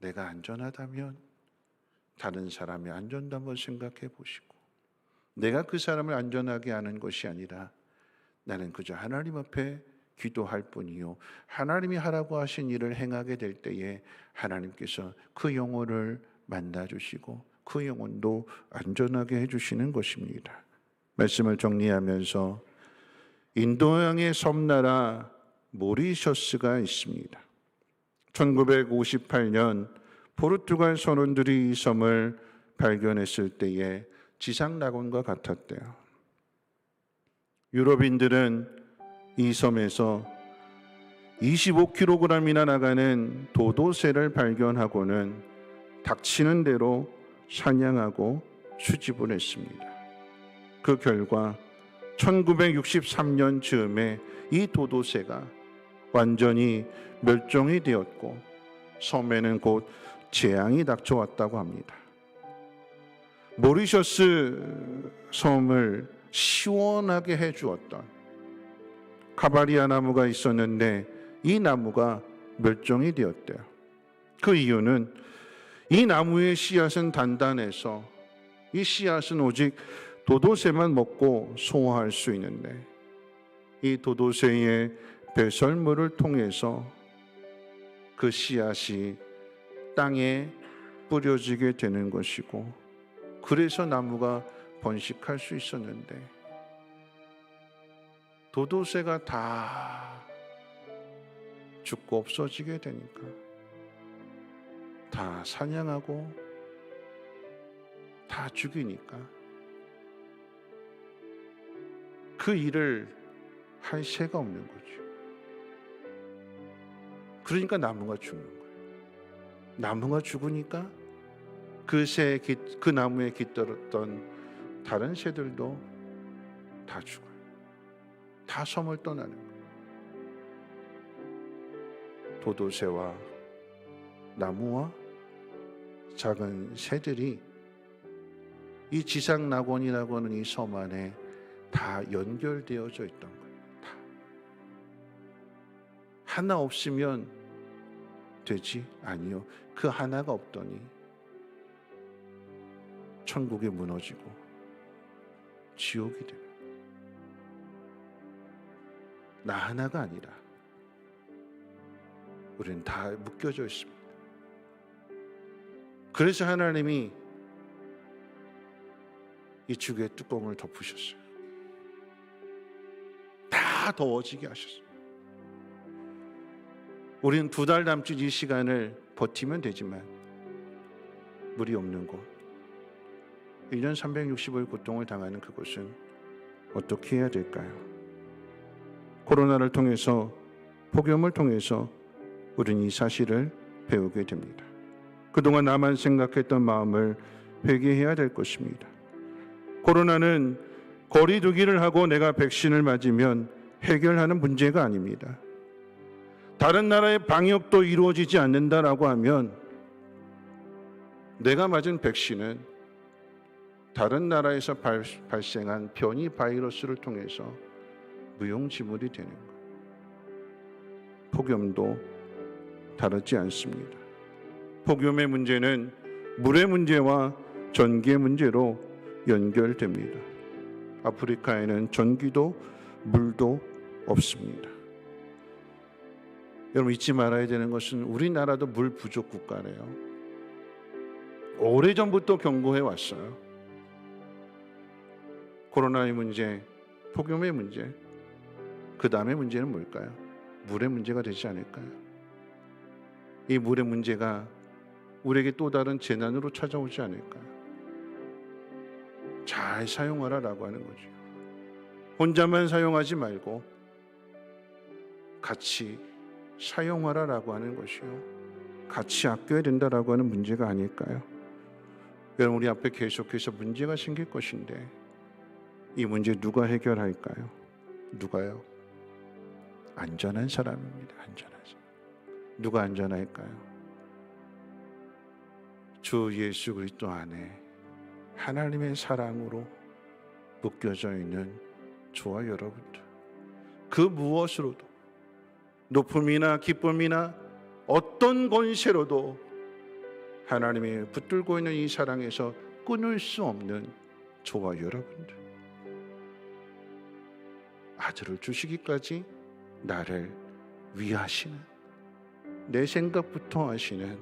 내가 안전하다면 다른 사람의 안전도 한번 생각해 보시고, 내가 그 사람을 안전하게 하는 것이 아니라 나는 그저 하나님 앞에 기도할 뿐이요, 하나님이 하라고 하신 일을 행하게 될 때에 하나님께서 그 영혼을 만나주시고 그 영혼도 안전하게 해주시는 것입니다. 말씀을 정리하면서 인도양의 섬나라 모리셔스가 있습니다. 1958년 포르투갈 선원들이 이 섬을 발견했을 때에 지상낙원과 같았대요. 유럽인들은 이 섬에서 25kg이나 나가는 도도새를 발견하고는 닥치는 대로 사냥하고 수집을 했습니다. 그 결과 1963년 즈음에 이 도도새가 완전히 멸종이 되었고 섬에는 곧 재앙이 닥쳐왔다고 합니다. 모리셔스 섬을 시원하게 해주었던 카바리아 나무가 있었는데 이 나무가 멸종이 되었대요. 그 이유는 이 나무의 씨앗은 단단해서 이 씨앗은 오직 도도새만 먹고 소화할 수 있는데 이 도도새의 배설물을 통해서 그 씨앗이 땅에 뿌려지게 되는 것이고, 그래서 나무가 번식할 수 있었는데 도도새가 다 죽고 없어지게 되니까 다 사냥하고 다 죽이니까 그 일을 할 새가 없는 거죠. 그러니까 나무가 죽는 거예요. 나무가 죽으니까 그 나무에 깃들었던 다른 새들도 다 죽어요. 다 섬을 떠나는 거예요. 도도새와 나무와 작은 새들이 이 지상낙원이라고 하는 이 섬 안에 다 연결되어져 있던 거예요. 다. 하나 없으면 되지? 아니요. 그 하나가 없더니 천국이 무너지고 지옥이 되는, 나 하나가 아니라 우리는 다 묶여져 있습니다. 그래서 하나님이 이 죽의 뚜껑을 덮으셨어요. 다 더워지게 하셨어요. 우리는 2달 남짓 이 시간을 버티면 되지만 물이 없는 곳, 1년 360일 고통을 당하는 그곳은 어떻게 해야 될까요? 코로나를 통해서, 폭염을 통해서 우리는 이 사실을 배우게 됩니다. 그동안 나만 생각했던 마음을 회개해야 될 것입니다. 코로나는 거리 두기를 하고 내가 백신을 맞으면 해결하는 문제가 아닙니다. 다른 나라의 방역도 이루어지지 않는다라고 하면 내가 맞은 백신은 다른 나라에서 발생한 변이 바이러스를 통해서 무용지물이 되는 거예요. 폭염도 다르지 않습니다. 폭염의 문제는 물의 문제와 전기의 문제로 연결됩니다. 아프리카에는 전기도 물도 없습니다. 여러분 잊지 말아야 되는 것은 우리나라도 물 부족 국가래요. 오래전부터 경고해 왔어요. 코로나의 문제, 폭염의 문제, 그 다음의 문제는 뭘까요? 물의 문제가 되지 않을까요? 이 물의 문제가 우리에게 또 다른 재난으로 찾아오지 않을까요? 잘 사용하라라고 하는 거죠. 혼자만 사용하지 말고 같이 사용하라라고 하는 것이요, 같이 아껴야 된다라고 하는 문제가 아닐까요? 여러분 우리 앞에 계속해서 문제가 생길 것인데 이 문제 누가 해결할까요? 누가요? 안전한 사람입니다. 안전한 사람. 누가 안전할까요? 주 예수 그리스도 안에 하나님의 사랑으로 묶여져 있는 저와 여러분들, 그 무엇으로도, 높음이나 기쁨이나 어떤 권세로도 하나님이 붙들고 있는 이 사랑에서 끊을 수 없는 저와 여러분들, 아들을 주시기까지 나를 위하시는, 내 생각부터 하시는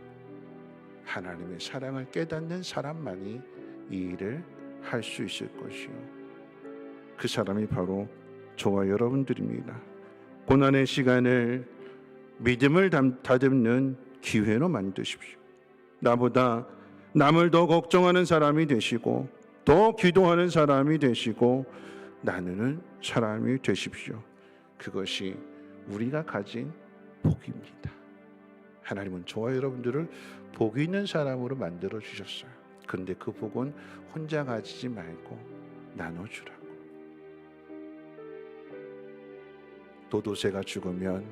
하나님의 사랑을 깨닫는 사람만이 이 일을 할 수 있을 것이요, 그 사람이 바로 저와 여러분들입니다. 고난의 시간을 믿음을 다듬는 기회로 만드십시오. 나보다 남을 더 걱정하는 사람이 되시고 더 기도하는 사람이 되시고 나누는 사람이 되십시오. 그것이 우리가 가진 복입니다. 하나님은 저와 여러분들을 복 있는 사람으로 만들어 주셨어요. 그런데 그 복은 혼자 가지지 말고 나눠주라고. 도도새가 죽으면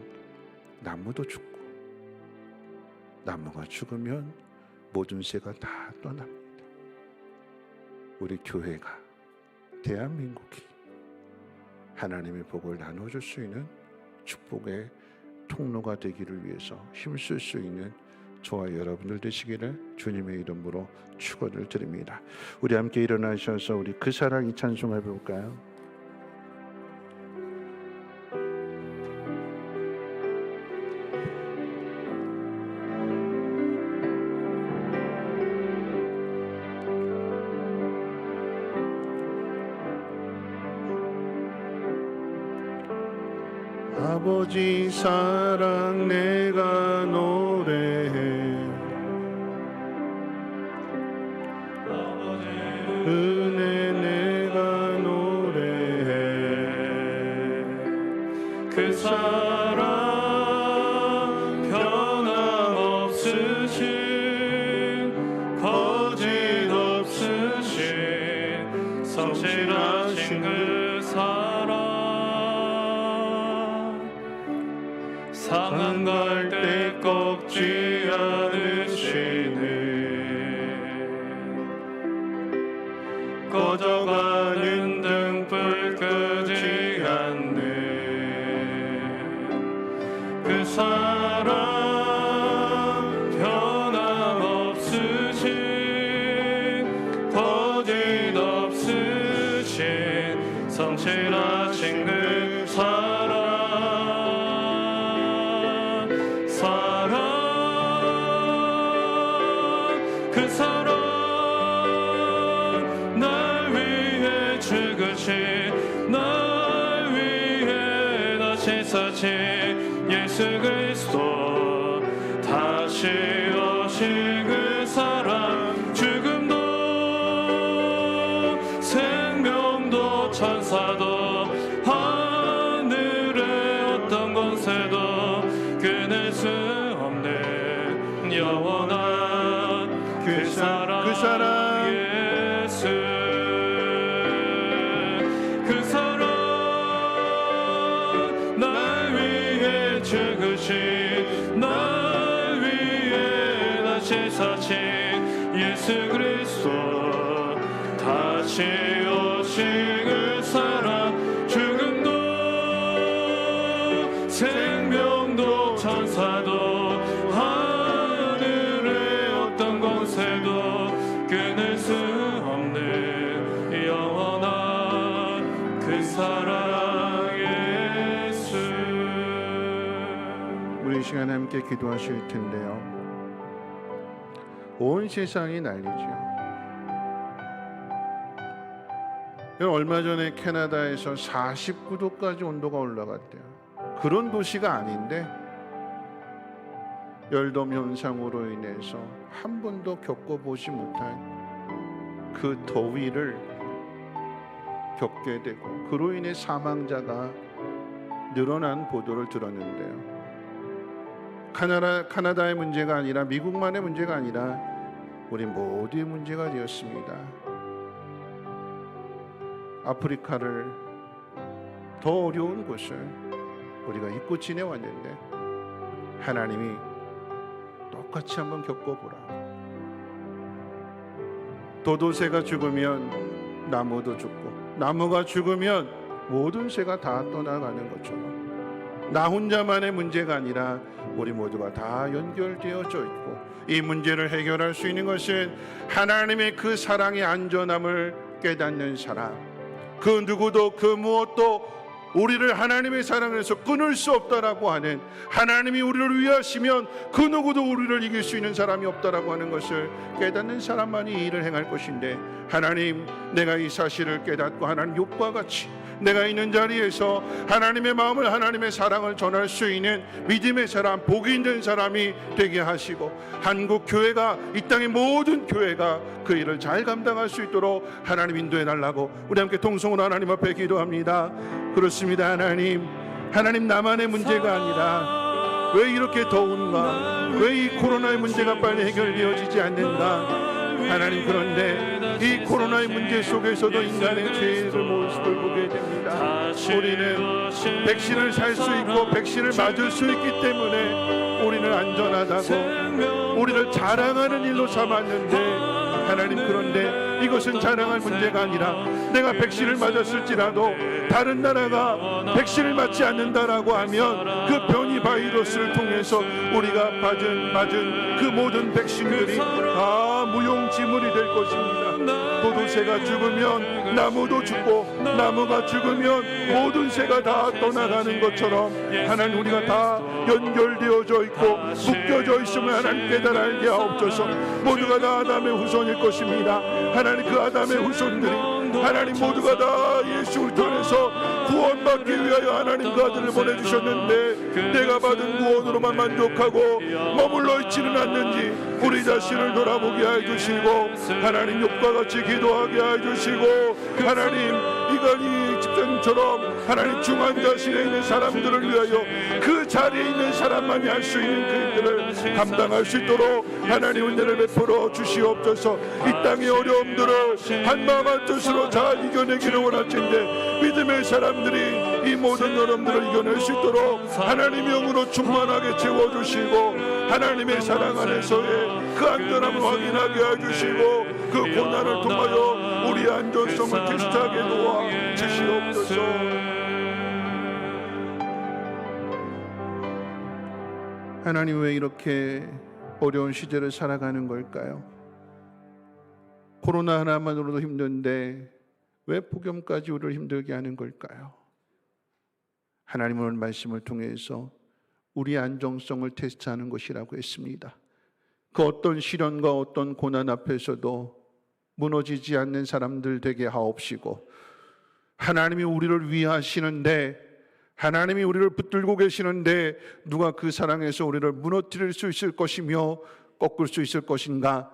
나무도 죽고, 나무가 죽으면 모든 새가 다 떠납니다. 우리 교회가, 대한민국이 하나님의 복을 나눠줄 수 있는 축복의 통로가 되기를 위해서 힘쓸 수 있는 저와 여러분들 되시기를 주님의 이름으로 축원을 드립니다. 우리 함께 일어나셔서 우리 그 사랑 이 찬송해 볼까요? 아버지 사랑 내가 노래해, 은혜 내가 노래해. 그 사랑 변함없으신, 거짓없으신, 성실하신 그 사랑, 상한 갈 때 꺾지 않으시네, 꺼져가는 등불 끄지 않네. 그 사랑 변함없으신, 거짓없으신, 성실하신 그 사랑, 그 사랑, 날 위해 죽으신, 날 위해 다시 사신 예수 그리스도, 다시 오실 그 사랑, 죽음도 생명도 천사도 하늘의 어떤 권세도 끊을 수 없는 영원한 그 사랑, 그 사랑, 예수, 그 사랑, 날 위해 죽으신, 날 위해 다시 사신 예수 그리스도, 다시 오신 그 사랑, 죽음도 생명도 천사도 우리 이 시간에 함께 기도하실 텐데요. 온 세상이 난리지요. 얼마 전에 캐나다에서 49도까지 온도가 올라갔대요. 그런 도시가 아닌데 열돔 현상으로 인해서 한 번도 겪어보지 못한 그 더위를 겪게 되고 그로 인해 사망자가 늘어난 보도를 들었는데요. 카나다의 문제가 아니라 미국만의 문제가 아니라 우리 모두의 문제가 되었습니다. 아프리카를 더 어려운 곳을 우리가 잊고 지내왔는데 하나님이 똑같이 한번 겪어보라. 도도새가 죽으면 나무도 죽고 나무가 죽으면 모든 새가 다 떠나가는 것처럼 나 혼자만의 문제가 아니라 우리 모두가 다 연결되어져 있고 이 문제를 해결할 수 있는 것은 하나님의 그 사랑의 안전함을 깨닫는 사람, 그 누구도 그 무엇도 우리를 하나님의 사랑에서 끊을 수 없다라고 하는, 하나님이 우리를 위하시면 그 누구도 우리를 이길 수 있는 사람이 없다라고 하는 것을 깨닫는 사람만이 이 일을 행할 것인데, 하나님, 내가 이 사실을 깨닫고 하나님 욥과 같이 내가 있는 자리에서 하나님의 마음을, 하나님의 사랑을 전할 수 있는 믿음의 사람, 복이 있는 사람이 되게 하시고, 한국 교회가, 이 땅의 모든 교회가 그 일을 잘 감당할 수 있도록 하나님 인도해 달라고 우리 함께 통성으로 하나님 앞에 기도합니다. 그렇습니다. 하나님, 나만의 문제가 아니라 왜 이렇게 더운가, 왜 이 코로나의 문제가 빨리 해결되어지지 않는가. 하나님, 그런데 이 코로나의 문제 속에서도 인간의 죄의 모습을 보게 됩니다. 우리는 백신을 살 수 있고 백신을 맞을 수 있기 때문에 우리는 안전하다고 우리를 자랑하는 일로 삼았는데, 하나님, 그런데 이것은 자랑할 문제가 아니라 내가 백신을 맞았을지라도 다른 나라가 백신을 맞지 않는다라고 하면 그 변이 바이러스를 통해서 우리가 맞은 그 모든 백신들이 다 무용지물이 될 것입니다. 도도새가 죽으면 나무도 죽고 나무가 죽으면 모든 새가 다 떠나가는 것처럼 하나님, 우리가 다 연결되어져 있고 묶여져 있음을 하나님 깨달아 알게 하옵소서. 모두가 다 아담의 후손일 것입니다. 하나님, 그 아담의 후손들이 하나님 모두가 다 예수를 통해서 구원받기 위하여 하나님 그 아들을 보내주셨는데, 내가 받은 구원으로만 만족하고 머물러 있지는 않는지 우리 자신을 돌아보게 해주시고, 하나님 욥과 같이 기도하게 해주시고, 하나님 이간이 집사님처럼 하나님 중환자실에 있는 사람들을 위하여 그 자리에 있는 사람만이 할 수 있는 그 일들을 감당할 수 있도록 하나님 은혜를 베풀어 주시옵소서. 이 땅의 어려움들을 한마음 한뜻으로 잘 이겨내기를 원하신데, 믿음의 사람들이 이 모든 어려움들을 이겨낼 수 있도록 하나님 영으로 충만하게 채워주시고, 하나님의 사랑 안에서의 그 안전함을 확인하게 해주시고, 그 고난을 통하여 우리의 안전성을 테스트하게 도와 주시옵소서. 하나님, 왜 이렇게 어려운 시대를 살아가는 걸까요? 코로나 하나만으로도 힘든데 왜 폭염까지 우리를 힘들게 하는 걸까요? 하나님은 오늘 말씀을 통해서 우리의 안정성을 테스트하는 것이라고 했습니다. 그 어떤 시련과 어떤 고난 앞에서도 무너지지 않는 사람들 되게 하옵시고, 하나님이 우리를 위하시는데, 하나님이 우리를 붙들고 계시는데 누가 그 사랑에서 우리를 무너뜨릴 수 있을 것이며 꺾을 수 있을 것인가?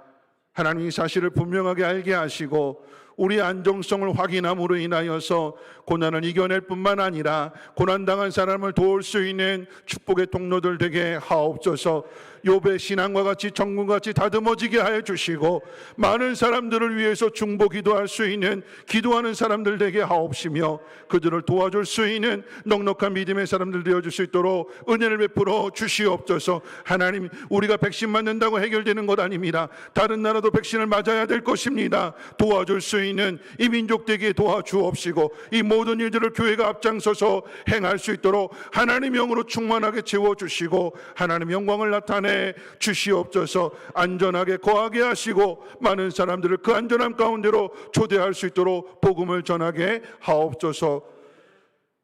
하나님 이 사실을 분명하게 알게 하시고 우리의 안정성을 확인함으로 인하여서 고난을 이겨낼 뿐만 아니라 고난당한 사람을 도울 수 있는 축복의 통로들 되게 하옵소서. 욥의 신앙과 같이 정금같이 다듬어지게 하여 주시고, 많은 사람들을 위해서 중보 기도할 수 있는 기도하는 사람들 되게 하옵시며, 그들을 도와줄 수 있는 넉넉한 믿음의 사람들 되어줄 수 있도록 은혜를 베풀어 주시옵소서. 하나님, 우리가 백신 맞는다고 해결되는 것 아닙니다. 다른 나라도 백신을 맞아야 될 것입니다. 도와줄 수 있는 이 민족 되게 도와주옵시고, 이 모든 일들을 교회가 앞장서서 행할 수 있도록 하나님 영으로 충만하게 채워주시고, 하나님 영광을 나타내 주시옵소서. 안전하게 거하게 하시고 많은 사람들을 그 안전함 가운데로 초대할 수 있도록 복음을 전하게 하옵소서.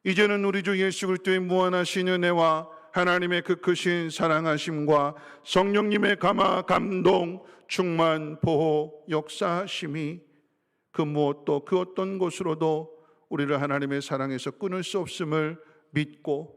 이제는 우리 주 예수 그리스도의 무한하신 은혜와 하나님의 그 크신 사랑하심과 성령님의 감화 감동 충만 보호 역사하심이 그 무엇도 그 어떤 곳으로도 우리를 하나님의 사랑에서 끊을 수 없음을 믿고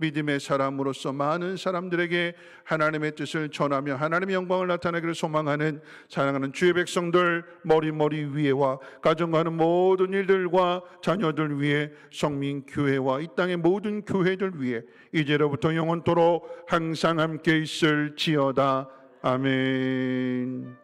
믿음의 사람으로서 많은 사람들에게 하나님의 뜻을 전하며 하나님의 영광을 나타내기를 소망하는 사랑하는 주의 백성들 머리머리 위에와 가정과 하는 모든 일들과 자녀들 위해 성민 교회와 이 땅의 모든 교회들 위해 이제로부터 영원토록 항상 함께 있을지어다. 아멘.